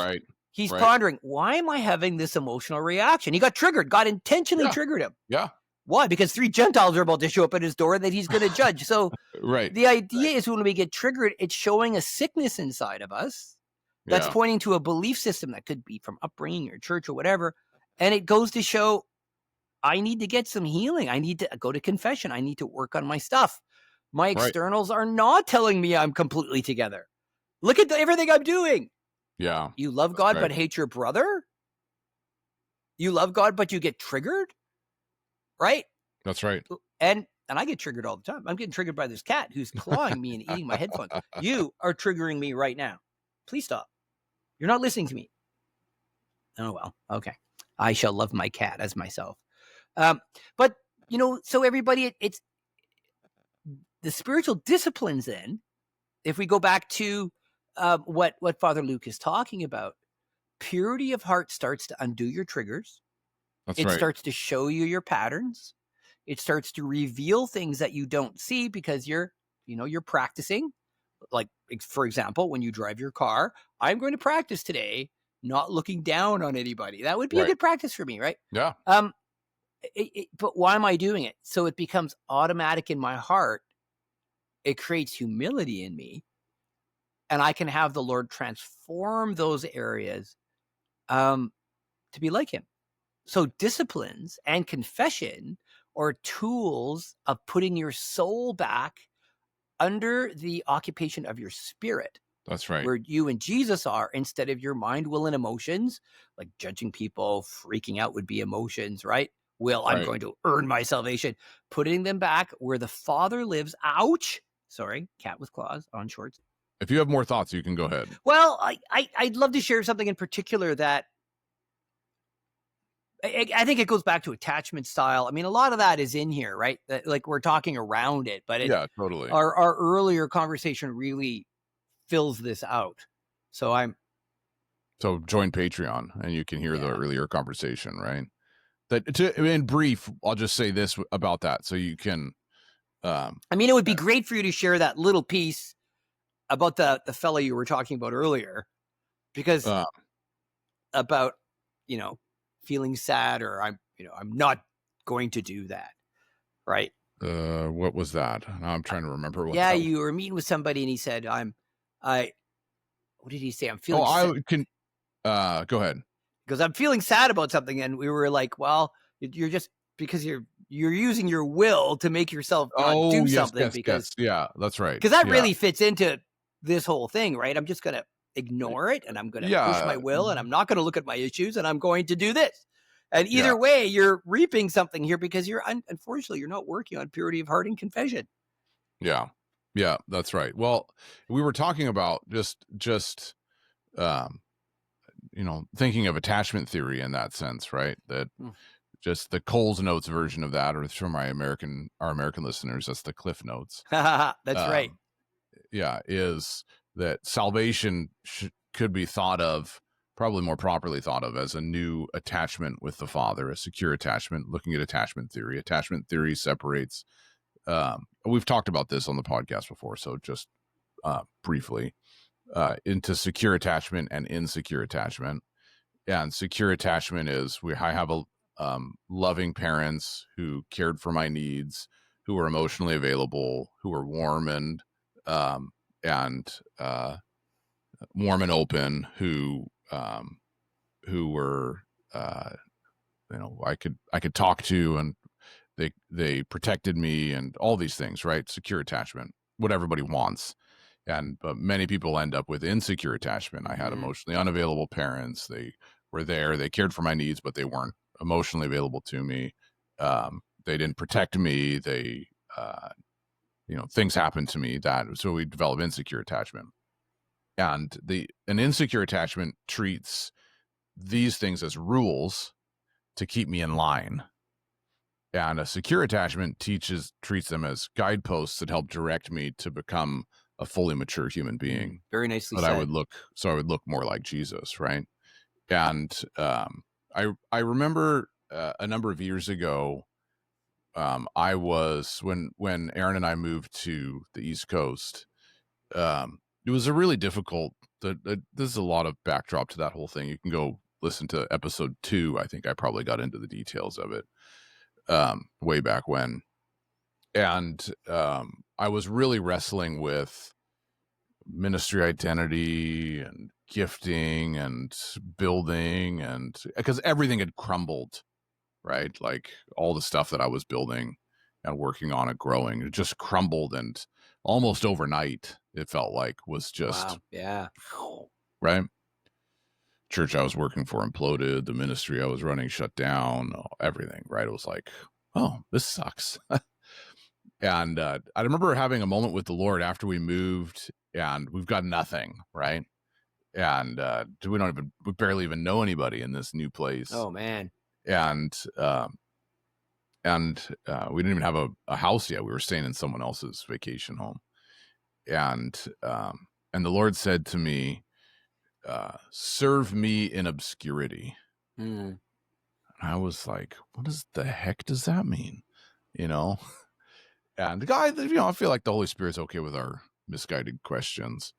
he's pondering, why am I having this emotional reaction? He got triggered. God intentionally triggered him. Yeah. Why? Because 3 Gentiles are about to show up at his door that he's going to judge. So the idea is, when we get triggered, it's showing a sickness inside of us that's pointing to a belief system that could be from upbringing or church or whatever. And it goes to show, I need to get some healing. I need to go to confession. I need to work on my stuff. My externals are not telling me I'm completely together. Look at everything I'm doing. Yeah. You love That's God, right. but hate your brother? You love God, but you get triggered? Right? That's right. And I get triggered all the time. I'm getting triggered by this cat who's clawing me and eating my headphones. You are triggering me right now. Please stop. You're not listening to me. Oh, well. Okay. I shall love my cat as myself. But, so everybody, it's the spiritual disciplines then, if we go back to what Father Luke is talking about, purity of heart starts to undo your triggers. That's It right. starts to show you your patterns. It starts to reveal things that you don't see because you're practicing. Like, for example, when you drive your car, I'm going to practice today not looking down on anybody. That would be a Right. good practice for me, right? Yeah. But why am I doing it? So it becomes automatic in my heart. It creates humility in me, and I can have the Lord transform those areas to be like Him. So disciplines and confession are tools of putting your soul back under the occupation of your spirit, That's right. where you and Jesus are, instead of your mind, will, and emotions. Like judging people, freaking out would be emotions, right? Well, I'm Right. going to earn my salvation. Putting them back where the Father lives. Ouch. Sorry, cat with claws on shorts. If you have more thoughts, you can go ahead. Well, I'd love to share something in particular that I think it goes back to attachment style. I mean, a lot of that is in here, right? Like we're talking around it, but Yeah, totally. our earlier conversation really fills this out. So join Patreon and you can hear the yeah. earlier conversation, right? In brief, I'll just say this about that so you can I mean, it would be great for you to share that little piece about the fellow you were talking about earlier, because about, feeling sad, or I'm not going to do that. Right. what was that? Now I'm trying to remember what Yeah. that was. You were meeting with somebody and he said, what did he say? I'm Oh, feeling sad. I can go ahead. Because I'm feeling sad about something. And we were like, well, you're just, because you're using your will to make yourself not do Yes, something, because yeah, that's right. that Yeah. really fits into this whole thing, right? I'm just going to ignore it, and I'm going to push my Yeah. will, and I'm not going to look at my issues, and I'm going to do this. And Yeah. either way, you're reaping something here, because unfortunately, you're not working on purity of heart and confession. Yeah. Yeah, that's right. Well, we were talking about just thinking of attachment theory in that sense, right? That just the Coles Notes version of that, or from our American listeners, that's the Cliff Notes. That's right. Yeah, is that salvation could be thought of, probably more properly thought of, as a new attachment with the Father, a secure attachment. Looking at attachment theory separates. We've talked about this on the podcast before, so just briefly, into secure attachment and insecure attachment. And secure attachment is I have a loving parents who cared for my needs, who were emotionally available, who were warm and warm and open, who were I could talk to, and they protected me, and all these things, right? Secure attachment, what everybody wants. But many people end up with insecure attachment. I had emotionally unavailable parents. They were there, they cared for my needs, but they weren't emotionally available to me. They didn't protect me. They things happened to me, so we develop insecure attachment. And an insecure attachment treats these things as rules to keep me in line. And a secure attachment treats them as guideposts that help direct me to become a fully mature human being. Very nicely said. I would look more like Jesus, right? And I remember a number of years ago, I was when Aaron and I moved to the East Coast. It was a really difficult. There's a lot of backdrop to that whole thing. You can go listen to episode 2. I think I probably got into the details of it way back when. And I was really wrestling with ministry identity and gifting and building, and because everything had crumbled, right? Like all the stuff that I was building and working on and growing, it just crumbled, and almost overnight it felt like was just wow. Yeah. right. church I was working for imploded, the ministry I was running shut down, everything, right? It was like, oh, this sucks. And I remember having a moment with the Lord after we moved, and we've got nothing, right? And we barely even know anybody in this new place. Oh man. And we didn't even have a house yet. We were staying in someone else's vacation home. And the Lord said to me, serve me in obscurity. Mm. I was like, what the heck does that mean? You know? And the guy, I feel like the Holy Spirit's okay with our misguided questions.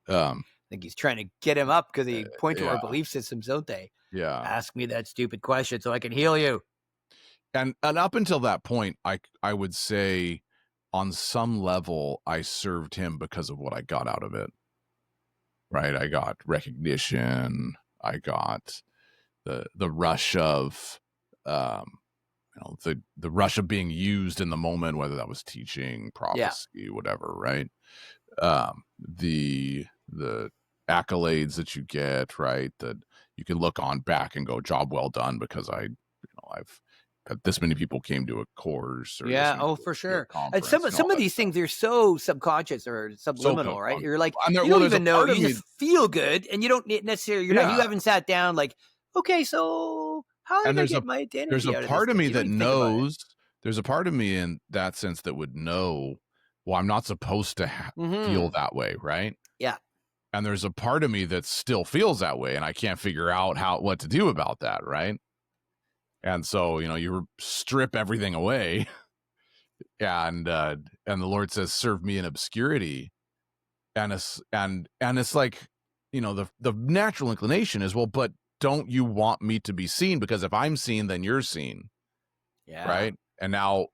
I think he's trying to get him up because they point to our Yeah. belief systems, don't they? Yeah. Ask me that stupid question so I can heal you. And up until that point, I would say on some level, I served him because of what I got out of it. Right? I got recognition. I got the rush of the rush of being used in the moment, whether that was teaching, prophecy, whatever, right? The accolades that you get, right? That you can look on back and go, job well done, because I've had this many people came to a course. Or for sure. And some of these things are so subconscious or subliminal, right? You're like, you don't even know. You just feel good, and you don't necessarily. You haven't sat down like, okay, so how am I going to get my identity? There's a part of me that knows. There's a part of me in that sense that would know, well, I'm not supposed to feel that way, right? Yeah. And there's a part of me that still feels that way, and I can't figure out what to do about that, right? And so, you strip everything away, and the Lord says, serve me in obscurity. And it's like, the natural inclination is, well, but don't you want me to be seen? Because if I'm seen, then you're seen. Yeah. Right. And now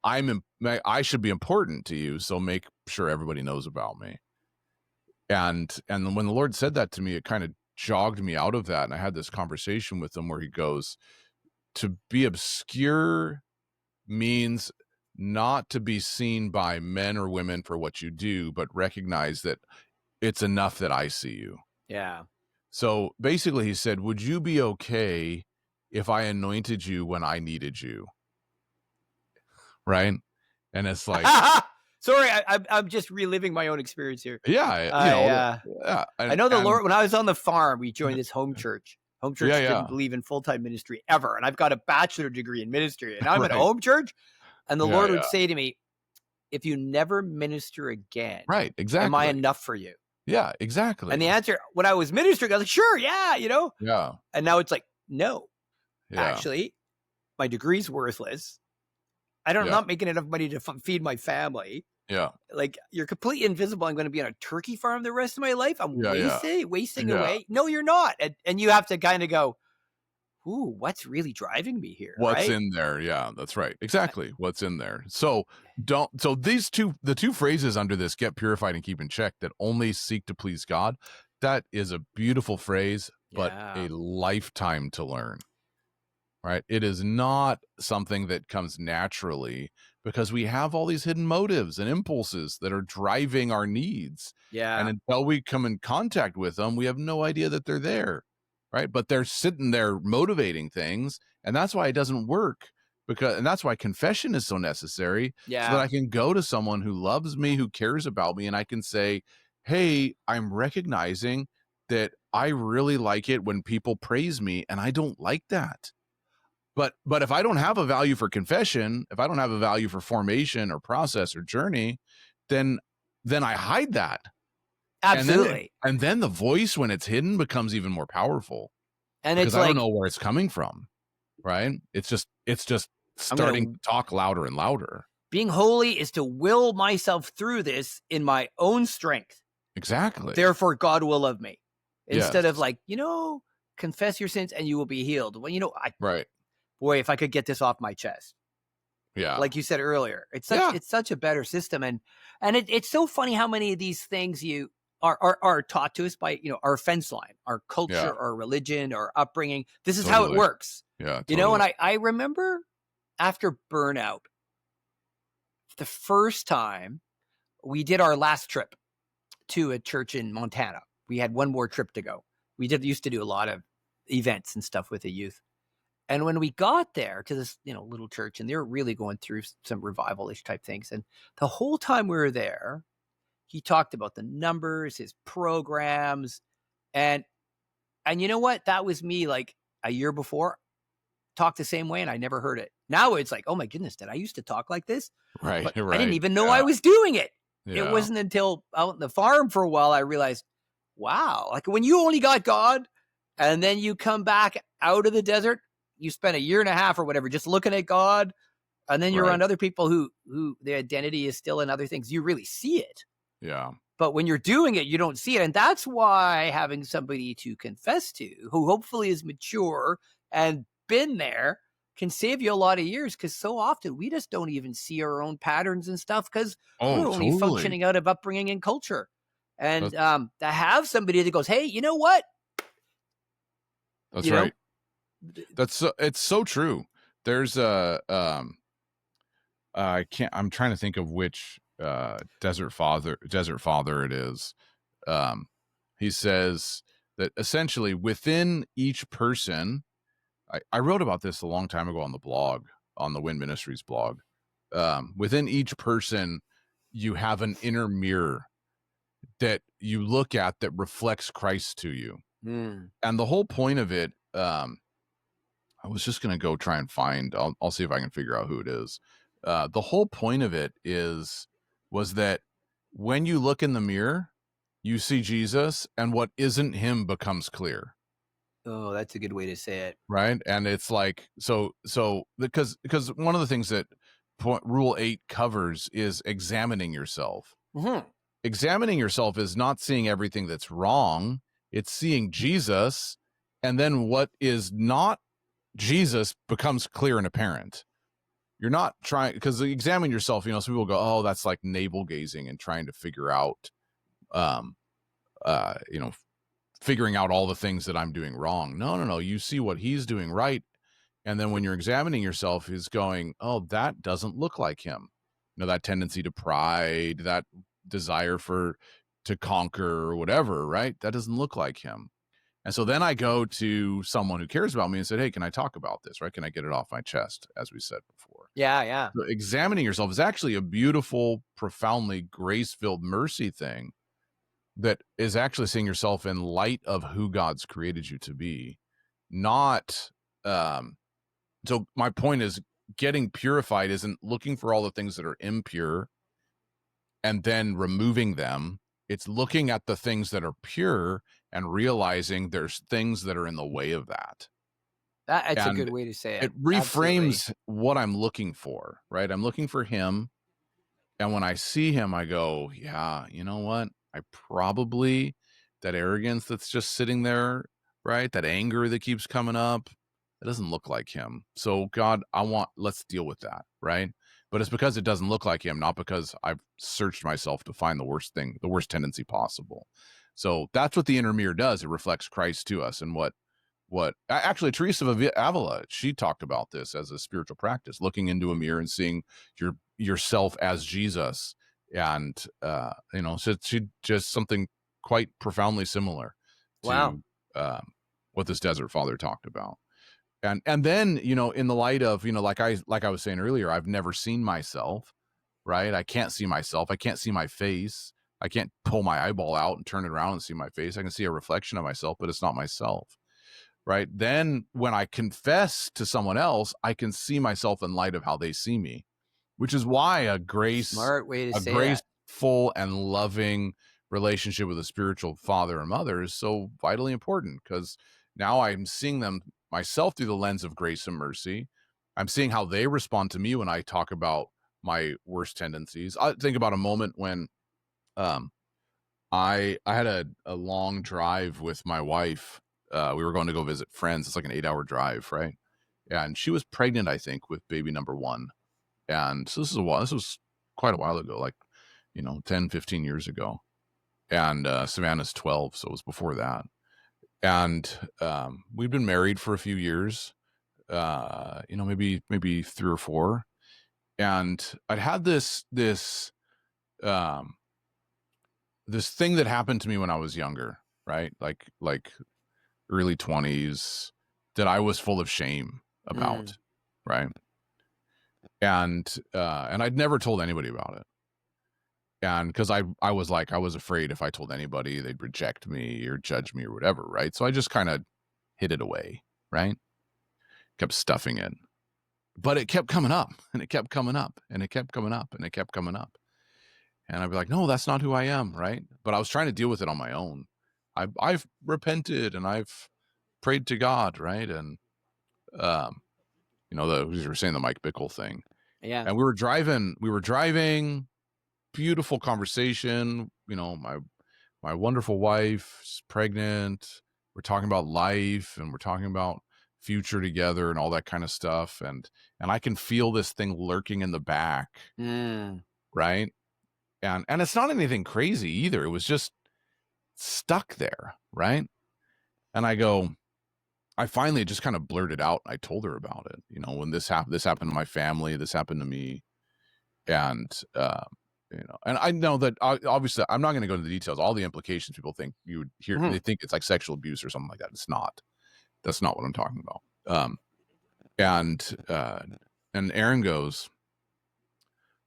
I should be important to you. So make sure everybody knows about me. And when the Lord said that to me, it kind of jogged me out of that. And I had this conversation with him where he goes, to be obscure means not to be seen by men or women for what you do, but recognize that it's enough that I see you. Yeah. So basically he said, would you be okay if I anointed you when I needed you? Right. And it's like, sorry, I'm just reliving my own experience here. Yeah. I know the Lord, when I was on the farm, we joined this home church. Home church didn't believe in full-time ministry ever. And I've got a bachelor degree in ministry, and I'm at home church. And the Lord would say to me, if you never minister again, right, exactly, am I enough for you? Yeah, exactly. And the answer, when I was ministering, I was like, sure, yeah. Yeah. And now it's like, no, actually, my degree's worthless. I'm not making enough money to feed my family. Yeah. Like, you're completely invisible. I'm going to be on a turkey farm the rest of my life. I'm wasting away. No, you're not. And you have to kind of go, ooh, what's really driving me here? What's in there? Yeah, that's right. Exactly. What's in there. So the two phrases under this, get purified and keep in check, that only seek to please God. That is a beautiful phrase, but a lifetime to learn. Right. It is not something that comes naturally, because we have all these hidden motives and impulses that are driving our needs. Yeah. And until we come in contact with them, we have no idea that they're there. Right. But they're sitting there motivating things. And that's why it doesn't work. And that's why confession is so necessary. Yeah. So that I can go to someone who loves me, who cares about me, and I can say, hey, I'm recognizing that I really like it when people praise me, and I don't like that. But if I don't have a value for confession, if I don't have a value for formation or process or journey, then I hide that. Absolutely. And then the voice, when it's hidden, becomes even more powerful. And because I don't know where it's coming from. Right? It's just starting to talk louder and louder. Being holy is to will myself through this in my own strength. Exactly. Therefore, God will love me. Instead of like, confess your sins and you will be healed. Well, right. Boy, if I could get this off my chest. Yeah. Like you said earlier, it's such a better system. And it's so funny how many of these things you are taught to us by, our fence line, our culture, our religion, our upbringing. This is how it works. Yeah. And I remember after burnout, the first time we did our last trip to a church in Montana. We had one more trip to go. we used to do a lot of events and stuff with the youth. And when we got there to this, little church, and they were really going through some revival-ish type things, and the whole time we were there, he talked about the numbers, his programs, and you know what? That was me like a year before, talked the same way, and I never heard it. Now it's like, oh my goodness, did I used to talk like this? Right, But I didn't right. even know Yeah, I was doing it. It yeah, wasn't until out in the farm for a while I realized, wow, like when you only got God and then you come back out of the desert, you spend a year and a half or whatever just looking at God, and then you're right. around other people who their identity is still in other things. You really see it. Yeah. But when you're doing it, you don't see it. And that's why having somebody to confess to who hopefully is mature and been there can save you a lot of years, because so often we just don't even see our own patterns and stuff because Oh, we're only totally. functioning out of upbringing and culture. And That's to have somebody that goes, hey, you know what? that's You know, right. It's so true. There's a I'm trying to think of which desert father it is. Um he says that essentially within each person, I wrote about this a long time ago on the blog, on the Wind Ministries blog. Within each person, you have an inner mirror that you look at that reflects Christ to you. mm. And the whole point of it, I was just going to go try and find, I'll see if I can figure out who it is. The whole point of it was that when you look in the mirror, you see Jesus, and what isn't him becomes clear. Oh, that's a good way to say it. Right. And it's like, so because one of the things that rule 8 covers is examining yourself. Mm-hmm. Examining yourself is not seeing everything that's wrong. It's seeing Jesus, and then what is not Jesus becomes clear and apparent. You're not trying, because examine yourself, some people go, oh, that's like navel gazing and trying to figure out, um, you know, figuring out all the things that I'm doing wrong. No. You see what he's doing right. And then when you're examining yourself, is going, oh, that doesn't look like him. That tendency to pride, that desire to conquer or whatever, right? That doesn't look like him. And so then I go to someone who cares about me and said, hey, can I talk about this, right? Can I get it off my chest, as we said before? Yeah, yeah. So examining yourself is actually a beautiful, profoundly grace-filled mercy thing that is actually seeing yourself in light of who God's created you to be. Not, so my point is, getting purified isn't looking for all the things that are impure and then removing them. It's looking at the things that are pure and realizing there's things that are in the way of that. That's a And good way to say it. it Absolutely. reframes what I'm looking for, right? I'm looking for him. And when I see him, I go, yeah, you know what? I probably, that arrogance that's just sitting there, right? That anger that keeps coming up, it doesn't look like him. So God, let's deal with that, right? But it's because it doesn't look like him, not because I've searched myself to find the worst thing, the worst tendency possible. So that's what the inner mirror does. It reflects Christ to us. And what actually Teresa of Avila, she talked about this as a spiritual practice, looking into a mirror and seeing yourself as Jesus. And so she just something quite profoundly similar Wow. to what this desert father talked about. And then in the light of like I was saying earlier, I've never seen myself, right? I can't see myself. I can't see my face. I can't pull my eyeball out and turn it around and see my face. I can see a reflection of myself, but it's not myself. Right. Then when I confess to someone else, I can see myself in light of how they see me, which is why Smart way to a say that. graceful and loving relationship with a spiritual father and mother is so vitally important, because now I'm seeing them myself through the lens of grace and mercy. I'm seeing how they respond to me when I talk about my worst tendencies. I think about a moment when um, I had a long drive with my wife. We were going to go visit friends. It's like an 8-hour drive, right? And she was pregnant, I think, with baby number 1. And so this was quite a while ago, like 10, 15 years ago. And Savannah's 12, so it was before that. And we'd been married for a few years, maybe 3 or 4. And I'd had um this thing that happened to me when I was younger, right? Like early 20s that I was full of shame about, right? And I'd never told anybody about it. And because I was afraid if I told anybody, they'd reject me or judge me or whatever, right? So I just kind of hid it away, right? Kept stuffing it. But it kept coming up, and it kept coming up, and it kept coming up, and it kept coming up. And I'd be like, no, that's not who I am, right? But I was trying to deal with it on my own. I've repented and I've prayed to God, right? And you know, you were saying the Mike Bickle thing. Yeah. And we were driving, beautiful conversation. You know, my wonderful wife's pregnant. We're talking about life and we're talking about future together and all that kind of stuff. And I can feel this thing lurking in the back. Right. And it's not anything crazy either. It was just stuck there. Right. And I finally just kind of blurted out. I told her about it. You know, when this happened to my family, this happened to me. And, you know, and I know that obviously I'm not going to go into the details. All the implications people think you would hear, they think it's like sexual abuse or something like that. It's not. That's not what I'm talking about. And Aaron goes,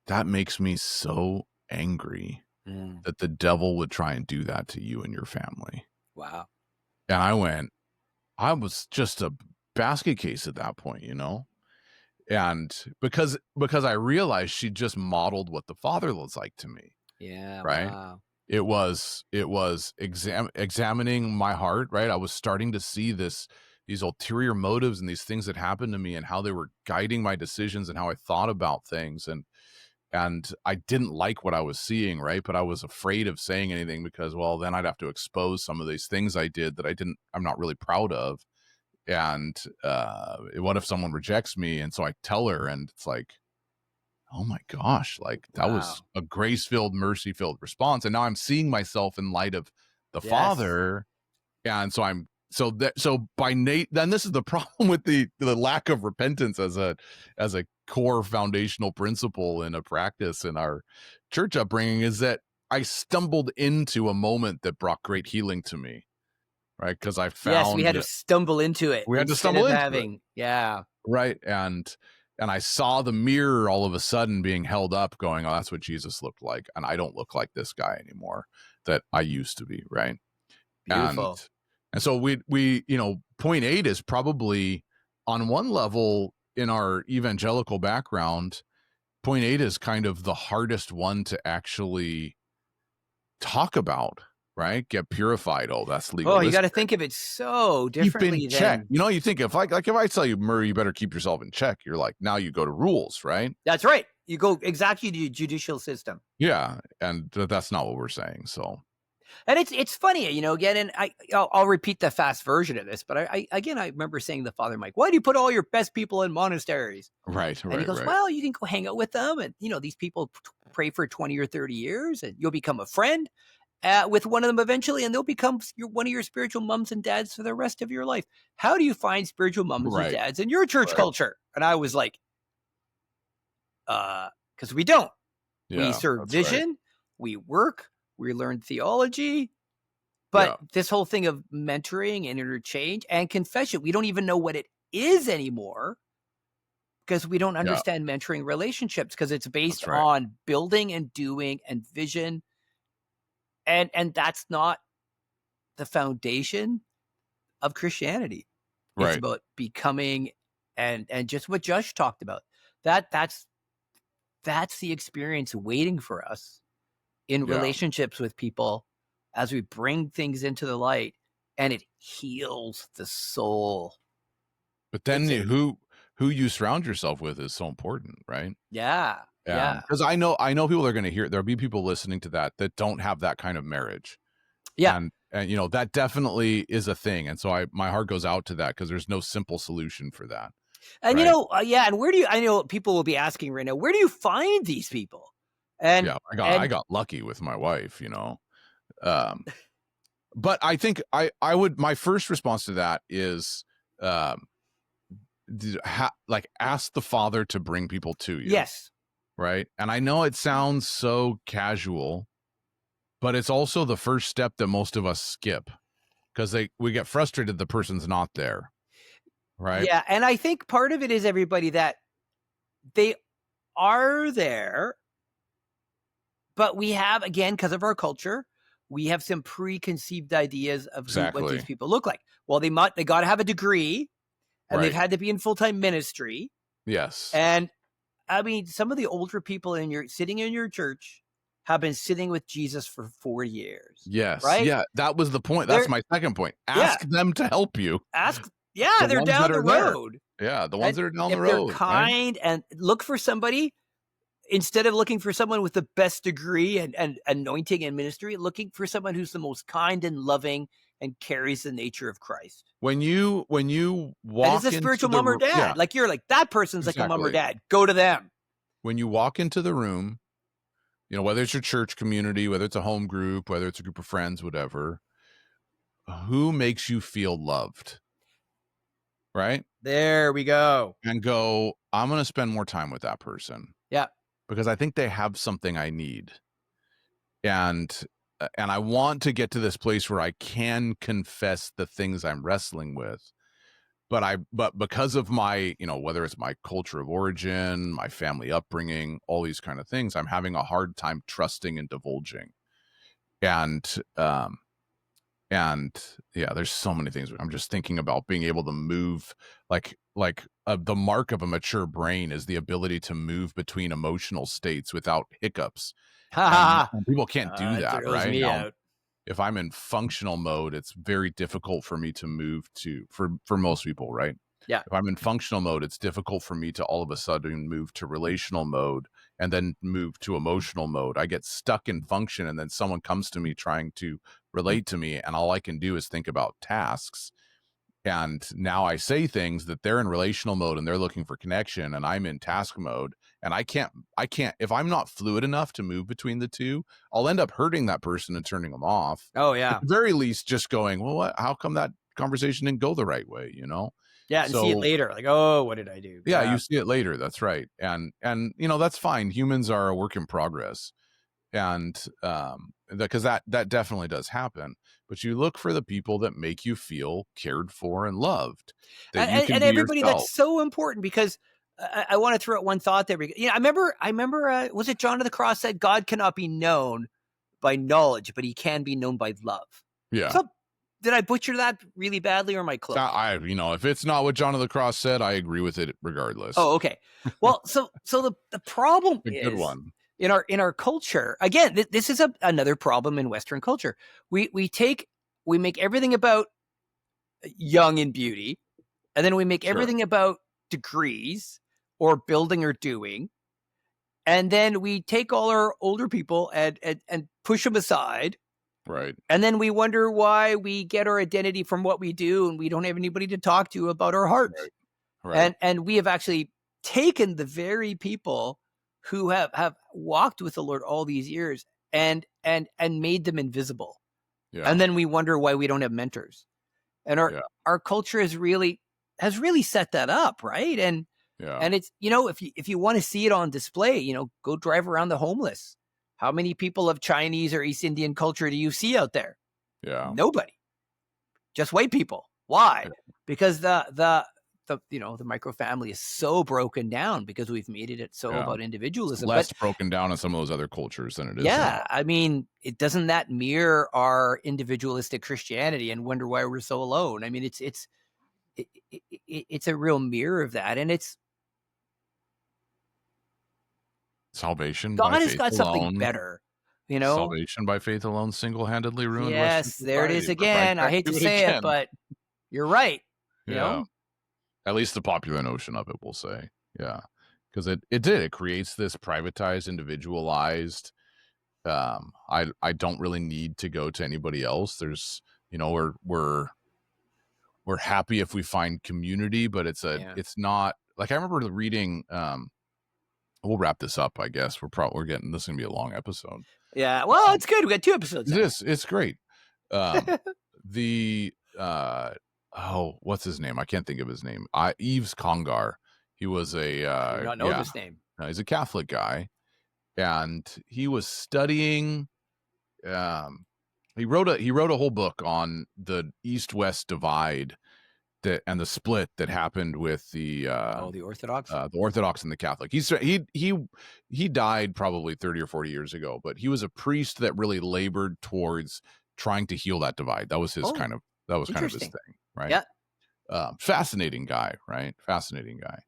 that makes me so angry that the devil would try and do that to you and your family. Wow. And I was just a basket case at that point, you know? And because I realized she just modeled what the Father was like to me. Yeah. Right. Wow. It was examining my heart. Right. I was starting to see these ulterior motives and these things that happened to me and how they were guiding my decisions and how I thought about things. And I didn't like what I was seeing. Right. But I was afraid of saying anything because, well, then I'd have to expose some of these things I did that I'm not really proud of. And what if someone rejects me? And so I tell her, and it's like, oh my gosh, like that was a grace-filled, mercy-filled response. And now I'm seeing myself in light of the Father. And so then this is the problem with the lack of repentance as a core foundational principle in a practice in our church upbringing, is that I stumbled into a moment that brought great healing to me. Right. Because I found we had to stumble into it. We had to stumble into it. Yeah. Right. And I saw the mirror all of a sudden being held up going, oh, that's what Jesus looked like. And I don't look like this guy anymore that I used to be. Right. Beautiful. And so we, you know, point 8 is probably on one level in our evangelical background, point 8 is kind of the hardest one to actually talk about. Right, get purified. Oh, that's legal. Oh, you got to think of it so differently. Keep in check. You know, you think if I tell you, Murray, you better keep yourself in check. You're like, now you go to rules, right? That's right. You go exactly to the judicial system. Yeah, and that's not what we're saying. So, and it's funny, you know. Again, and I'll repeat the fast version of this, but I remember saying to the Father Mike, why do you put all your best people in monasteries? Right. And he goes, well, you can go hang out with them, and you know these people pray for 20 or 30 years, and you'll become a friend with one of them eventually, and they'll become one of your spiritual mums and dads for the rest of your life. How do you find spiritual mums and dads in your church culture? And I was like, because we don't. We serve vision, we work, we learn theology, but this whole thing of mentoring and interchange and confession, we don't even know what it is anymore because we don't understand mentoring relationships because it's based on building and doing and vision. And that's not the foundation of Christianity. It's about becoming and just what Josh talked about. That's the experience waiting for us in relationships with people as we bring things into the light, and it heals the soul. But then who you surround yourself with is so important, right? Yeah. Because I know people are going to hear. There'll be people listening to that don't have that kind of marriage. Yeah. And you know that definitely is a thing. And so my heart goes out to that because there's no simple solution for that. And you know, and where do you? I know people will be asking right now, where do you find these people? And I got lucky with my wife, you know. But I think I would. My first response to that is, ask the Father to bring people to you. Yes. Right. And I know it sounds so casual, but it's also the first step that most of us skip. because we get frustrated the person's not there, right? Yeah, and I think part of it is everybody that they are there, but we have, again, because of our culture, we have some preconceived ideas of what these Exactly. people look like. Well, they got to have a degree, and they've Right. had to be in full-time ministry. Yes. And I mean, some of the older people sitting in your church have been sitting with Jesus for 4 years, Yes. right? Yeah. That was the point. That's They're my second point. yeah, Ask them to help you. yeah, The they're ones that down the are there. road. Yeah. The ones And that are down the if they're road. Right. kind and look for somebody, instead of looking for someone with the best degree and anointing and ministry, looking for someone who's the most kind and loving and carries the nature of Christ. When you And is a walk into spiritual mom or yeah, dad. Like you're like, that person's like a mom or exactly. dad. Go to them. When you walk into the room, whether it's your church community, whether it's a home group, whether it's a group of friends, whatever, who makes you feel loved? Right? There we go. And go, I'm going to spend more time with that person Yeah. because I think they have something I need. And I want to get to this place where I can confess the things I'm wrestling with. But because of my, whether it's my culture of origin, my family upbringing, all these kind of things, I'm having a hard time trusting and divulging. And yeah, there's so many things. I'm just thinking about being able to move, the mark of a mature brain is the ability to move between emotional states without hiccups. And Ha people can't do That that, throws right? me Now, out. if I'm in functional mode, it's very difficult for me to move for most people, right? Yeah. If I'm in functional mode, it's difficult for me to all of a sudden move to relational mode and then move to emotional mode. I get stuck in function, and then someone comes to me trying to relate to me, and all I can do is think about tasks. And now I say things that they're in relational mode and they're looking for connection, and I'm in task mode. And I can't, if I'm not fluid enough to move between the two, I'll end up hurting that person and turning them off. Oh, At yeah. the very least, just going, well, how come that conversation didn't go the right way? Yeah. And see it So later. Like, oh, what did I do? yeah, Yeah. you see it later. That's right. And that's fine. Humans are a work in progress. And because that definitely does happen. But you look for the people that make you feel cared for and loved, that you can And be everybody, yourself. that's so important because I want to throw out one thought there. I remember, was it John of the Cross said God cannot be known by knowledge, but he can be known by love. Yeah. So did I butcher that really badly or am I close? If it's not what John of the Cross said, I agree with it regardless. Oh, okay. Well, so the problem A good is one. in our culture. Again, this is another problem in Western culture. We make everything about young and beauty, and then we make Sure. everything about degrees or building or doing. And then we take all our older people and push them aside. Right. And then we wonder why we get our identity from what we do and we don't have anybody to talk to about our hearts. Right. And we have actually taken the very people who have walked with the Lord all these years and made them invisible. Yeah. And then we wonder why we don't have mentors. And our culture has really set that up, right? And it's, if you want to see it on display, go drive around the homeless. How many people of Chinese or East Indian culture do you see out there? Yeah. Nobody. Just white people. Why? Because the micro family is so broken down because we've made it so about individualism. It's less broken down in some of those other cultures than it is. Yeah. I mean, doesn't that mirror our individualistic Christianity and wonder why we're so alone? I mean, it's a real mirror of that. And it's salvation. God by has faith got alone. something better. Salvation by faith alone single-handedly ruined. Yes, there it is again. I hate to say it, but you're right. You know? At least the popular notion of it, we'll say. Yeah. Because it creates this privatized, individualized, I don't really need to go to anybody else. There's, we're happy if we find community, but it's not like, I remember reading, we'll wrap this up, I guess. This is gonna be a long episode. Yeah. Well, it's good. We got 2 episodes. It's great. What's his name? I can't think of his name. Yves Congar. He was I do not know this name. He's a Catholic guy, and he was studying he wrote a whole book on the East-West divide and the split that happened with the Orthodox, and the Catholic. He died probably 30 or 40 years ago, but he was a priest that really labored towards trying to heal that divide. That was his kind of his thing, right? Yeah. Fascinating guy, right? Fascinating guy.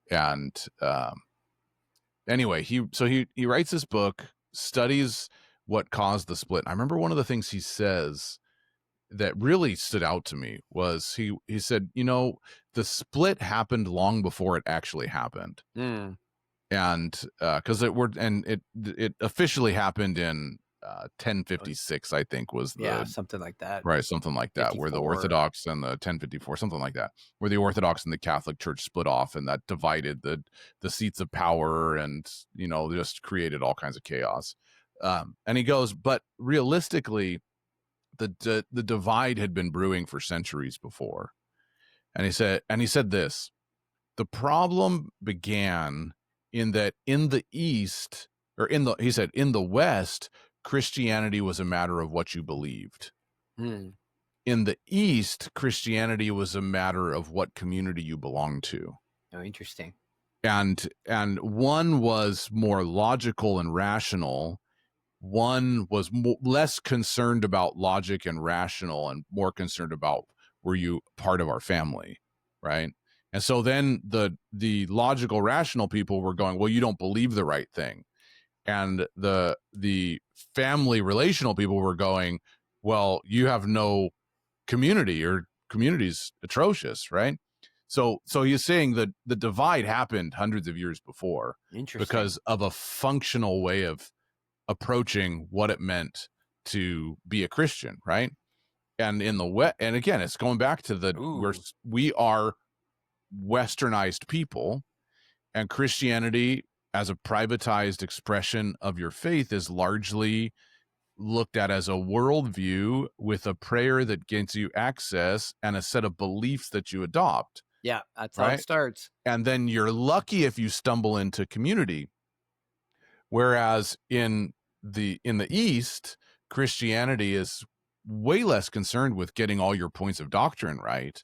And anyway, he writes this book, studies what caused the split. I remember one of the things he says that really stood out to me was he said, the split happened long before it actually happened. And because it officially happened in 1056, I think was something like that, right, something like that, 54. where the Orthodox and the 1054, something like that, where the Orthodox and the Catholic Church split off, and that divided the seats of power, and just created all kinds of chaos. And he goes, but realistically, the divide had been brewing for centuries before. And he said this: the problem began in that in the East, or in the West, Christianity was a matter of what you believed. In the East, Christianity was a matter of what community you belonged to. Oh, interesting. And one was more logical and rational. One was less concerned about logic and rational, and more concerned about, were you part of our family, right? And so then the logical, rational people were going, well, you don't believe the right thing. And the family, relational people were going, well, you have no community. Your community's atrocious, right? So he's saying that the divide happened hundreds of years before, because of a functional way of approaching what it meant to be a Christian, right? And in the West, and again, it's going back to we are Westernized people, and Christianity as a privatized expression of your faith is largely looked at as a worldview with a prayer that gets you access and a set of beliefs that you adopt. Yeah, that's right? how it starts. And then you're lucky if you stumble into community. Whereas in the East, Christianity is way less concerned with getting all your points of doctrine right.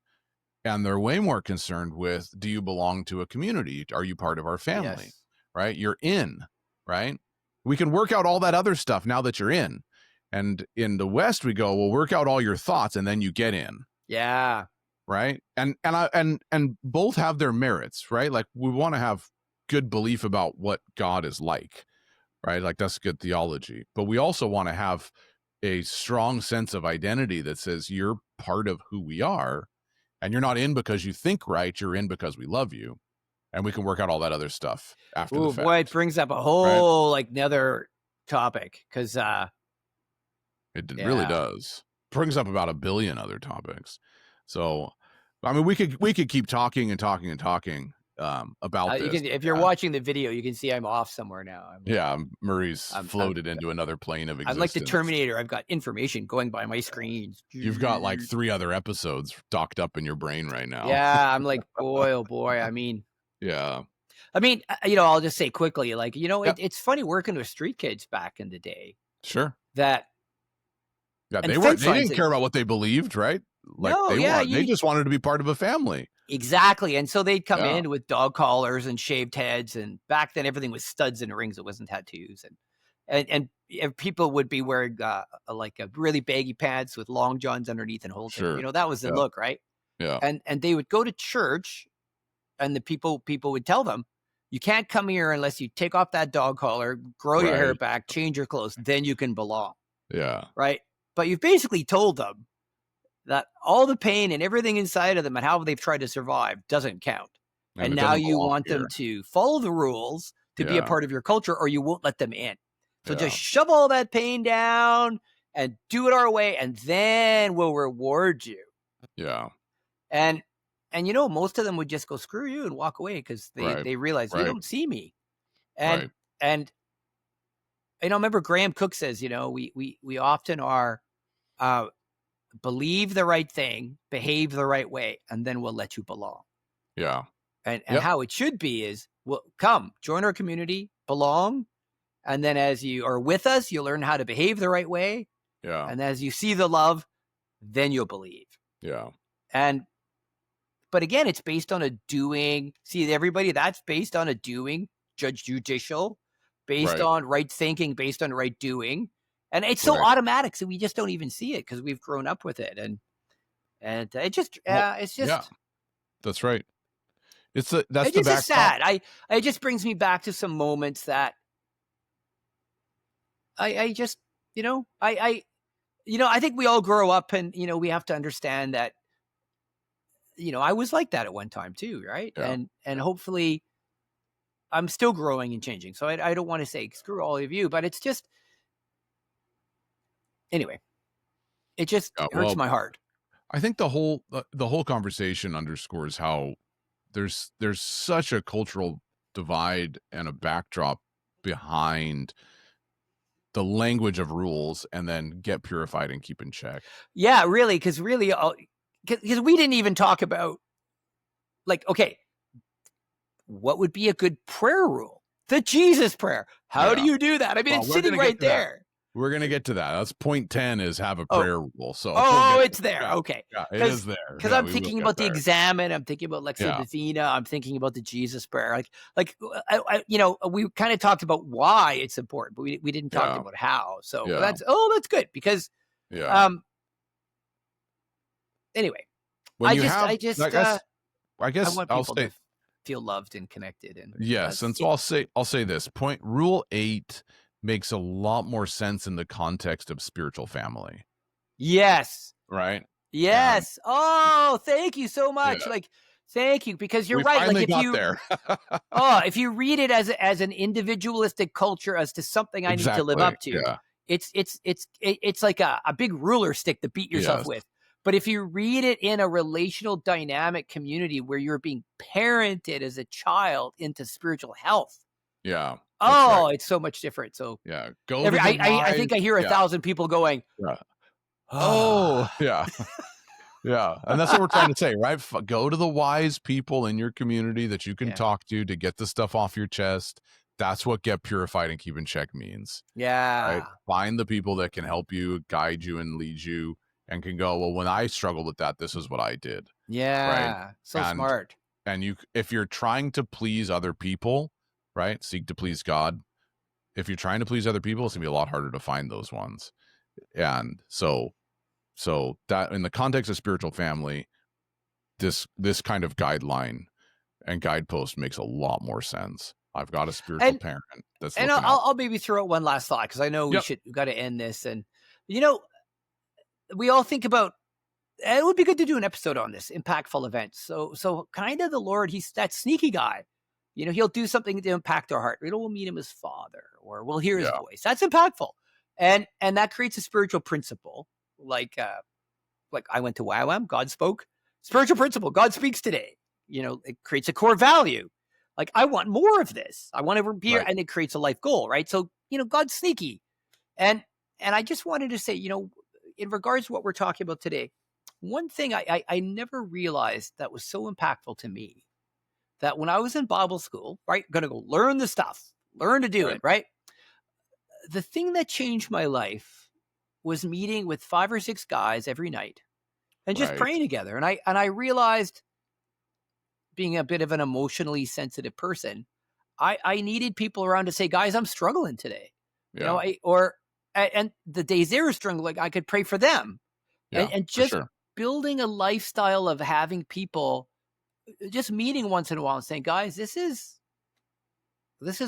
And they're way more concerned with, do you belong to a community? Are you part of our family? Yes. Right? You're in, right? We can work out all that other stuff now that you're in. And in the West, we go, well, work out all your thoughts and then you get in. Yeah. Right. And both have their merits, right? Like, we want to have good belief about what God is like, right? Like, that's good theology. But we also want to have a strong sense of identity that says you're part of who we are. And you're not in because you think right. You're in because we love you. And we can work out all that other stuff after the fact. Boy, it brings up a whole another topic, because it really does. Brings up about 1 billion other topics. So, I mean, we could keep talking and talking and talking about this. If you're watching the video, you can see I'm off somewhere now. Murray's floated into another plane of existence. I'm like the Terminator. I've got information going by my screens. You've got like 3 other episodes docked up in your brain right now. Yeah, I'm like, boy, oh boy. I mean, yeah. I mean, I'll just say quickly, like, it's funny working with street kids back in the day. Sure. That. Yeah, they didn't care about what they believed, right? Like, they just wanted to be part of a family. Exactly. And so they'd come in with dog collars and shaved heads. And back then everything was studs and rings. It wasn't tattoos. And people would be wearing like a really baggy pants with long johns underneath and Holton. Sure. That was the look, right? Yeah. And they would go to church, and the people would tell them, you can't come here unless you take off that dog collar, grow your hair back, change your clothes, then you can belong. Yeah. Right. But you've basically told them that all the pain and everything inside of them and how they've tried to survive doesn't count. And now you want them to follow the rules to be a part of your culture, or you won't let them in. So just shove all that pain down and do it our way, and then we'll reward you. Yeah. And most of them would just go, screw you, and walk away, because they realize you don't see me. And remember Graham Cook says, we often are believe the right thing, behave the right way, and then we'll let you belong. Yeah. And how it should be is, well, come join our community, belong, and then as you are with us, you'll learn how to behave the right way. Yeah. And as you see the love, then you'll believe. Yeah. And but again, it's based on a doing. See, everybody, that's based on a doing, judicial, based Right. on right thinking, based on right doing. And it's so Right. automatic, so we just don't even see it because we've grown up with it. And Well, it's yeah, just that's right. That's it's the just backdrop. sad. It just brings me back to some moments that I just, I think we all grow up and, we have to understand that, I was like that at one time too. Right. Yeah. And hopefully I'm still growing and changing. So I don't want to say screw all of you, but it's just, anyway, it just Yeah. hurts Well, my heart. I think the whole conversation underscores how there's such a cultural divide and a backdrop behind the language of rules, and then get purified and keep in check. Yeah, really. Cause really, because we didn't even talk about like, okay, what would be a good prayer rule? The Jesus prayer. How do Yeah. you do that? I mean, Well, it's we're sitting gonna get right to that. there. We're gonna get to that. That's point 10 is have a Oh, prayer rule. So we'll oh, get it's there. there. Yeah. Okay. Yeah, it is Because there. because Yeah, I'm we will thinking get about the there. examen. I'm thinking about Lectio Yeah. Divina. I'm thinking about the Jesus prayer. We kind of talked about why it's important, but we didn't talk Yeah. about how. So Yeah. that's good because Yeah. um anyway, When you have, I I guess want I'll people say to feel loved and connected, and yes. And that's so I'll say this point. Rule 8 makes a lot more sense in the context of spiritual family, yes. right? And Yes. Oh, thank you so much. yeah, Like, thank you because you're we right. Like finally got there. if you read it as an individualistic culture as to something I need to live Exactly. up to, Yeah. it's like a big ruler stick to beat yourself Yes. with. But if you read it in a relational dynamic community where you're being parented as a child into spiritual health, Yeah. That's right. oh, it's so much different. So Yeah. Go to the I wise. think I hear Yeah. 1,000 people going, Yeah. Oh, ah, yeah. Yeah, and that's what we're trying to say, right? Go to the wise people in your community that you can yeah, talk to get the stuff off your chest. That's what get purified and keep in check means, right? yeah, Find the people that can help you, guide you, and lead you, and can go, well, when I struggled with that, this is what I did, right? yeah. So And smart. if you're trying to please other people, right? Seek to please God. If you're trying to please other people, it's gonna be a lot harder to find those ones. And so that in the context of spiritual family, this kind of guideline and guidepost makes a lot more sense. I've got a spiritual And parent that's And looking out. I'll maybe throw out one last thought because I know Yep. we got to end this. And you know, we all think about. And it would be good to do an episode on this impactful events. So kind of the Lord, he's that sneaky guy. He'll do something to impact our heart. We'll meet him as Father, or we'll hear his Yeah. voice. That's impactful, and that creates a spiritual principle. Like I went to YWAM, God spoke. Spiritual principle, God speaks today. It creates a core value. Like I want more of this. I want to be here, Right. and it creates a life goal, right? So God's sneaky, and I just wanted to say, in regards to what we're talking about today, one thing I never realized that was so impactful to me that when I was in Bible school, right, gonna go learn the stuff, learn to do Right. it, right. The thing that changed my life was meeting with 5 or 6 guys every night and just Right. praying together. And I realized, being a bit of an emotionally sensitive person, I needed people around to say, guys, I'm struggling today. Yeah. And the days they were struggling, I could pray for them. Yeah. And For just sure. building a lifestyle of having people just meeting once in a while and saying, guys, this is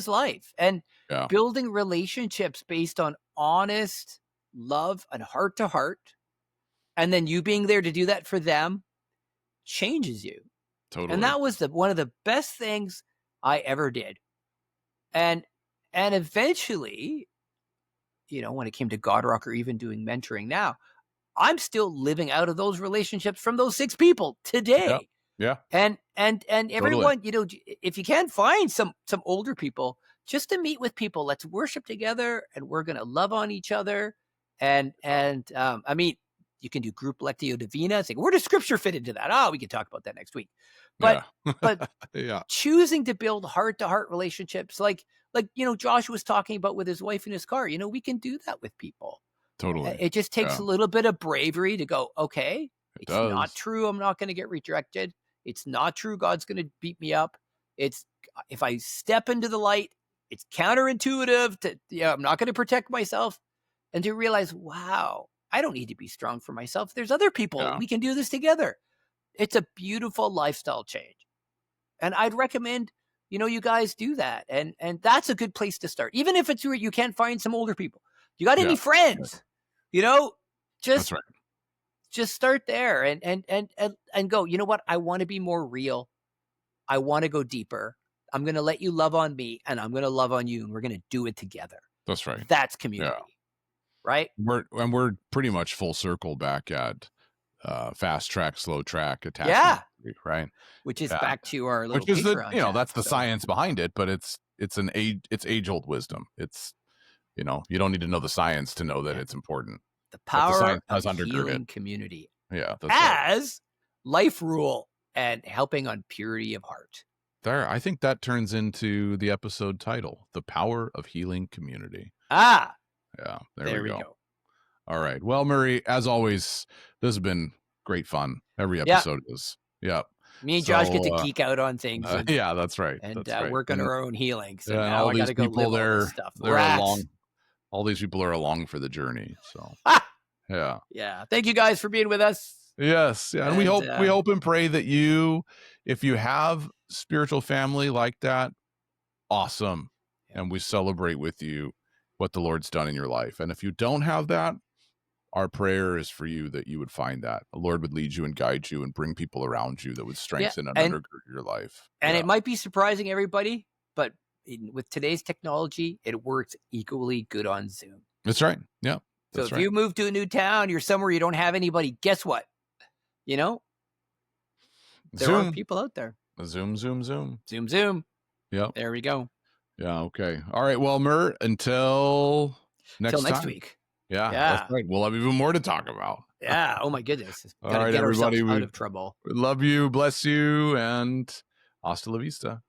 life. And Yeah. building relationships based on honest love and heart to heart. And then you being there to do that for them changes you. And Totally. that was one of the best things I ever did. And eventually, when it came to God Rock or even doing mentoring now, I'm still living out of those relationships from those 6 people Yeah. today. Yeah. And Totally. everyone, if you can find some older people, just to meet with people, let's worship together, and we're going to love on each other. I mean, you can do group Lectio Divina. Saying, where does Scripture fit into that? Oh, we can talk about that next week. But Yeah. but Yeah. choosing to build heart to heart relationships, like Josh was talking about with his wife in his car. We can do that with people. Totally. It just takes a little bit of bravery to go, okay, it's not does. true. I'm not going to get rejected. It's not true. God's going to beat me up. It's if I step into the light, it's counterintuitive to, I'm not going to protect myself, and to realize, wow, I don't need to be strong for myself. There's other people. Yeah. We can do this together. It's a beautiful lifestyle change. And I'd recommend, you guys do that. And that's a good place to start. Even if it's where you can't find some older people. You got any friends? That's right. Just start there and go, you know what? I want to be more real. I want to go deeper. I'm going to let you love on me, and I'm going to love on you, and we're going to do it together. That's right. That's community. Yeah. Right? We're pretty much full circle back at fast track, slow track attachment. Yeah. Right. Which is back to our little which is Patreon that's the science behind it, but it's age old wisdom. It's you don't need to know the science to know that it's important. The power of healing community. Yeah. As life rule and helping on purity of heart. I think that turns into the episode title, The Power of Healing Community. Yeah, there we go. All right. Well, Murray, as always, this has been great fun. Every episode is. Yeah. Me and Josh get to geek out on things. Yeah, that's right. And work on our own healing. So now all I got to go live all this stuff. All these people are along for the journey. So yeah. Thank you guys for being with us. Yes. Yeah. And we hope and pray that if you have spiritual family like that, awesome. Yeah. And we celebrate with you what the Lord's done in your life. And if you don't have that, our prayer is for you that you would find that the Lord would lead you and guide you and bring people around you that would strengthen and undergird your life. And it might be surprising everybody, but with today's technology, it works equally good on Zoom. That's right. Yeah. So if you move to a new town, you're somewhere you don't have anybody, guess what? There are people out there. Zoom. Yep. There we go. Yeah. Okay. All right. Well, Murr, until next week. Yeah. That's right. We'll have even more to talk about. Yeah. Oh my goodness. All right, everybody. Out of trouble. We love you. Bless you. And hasta la vista.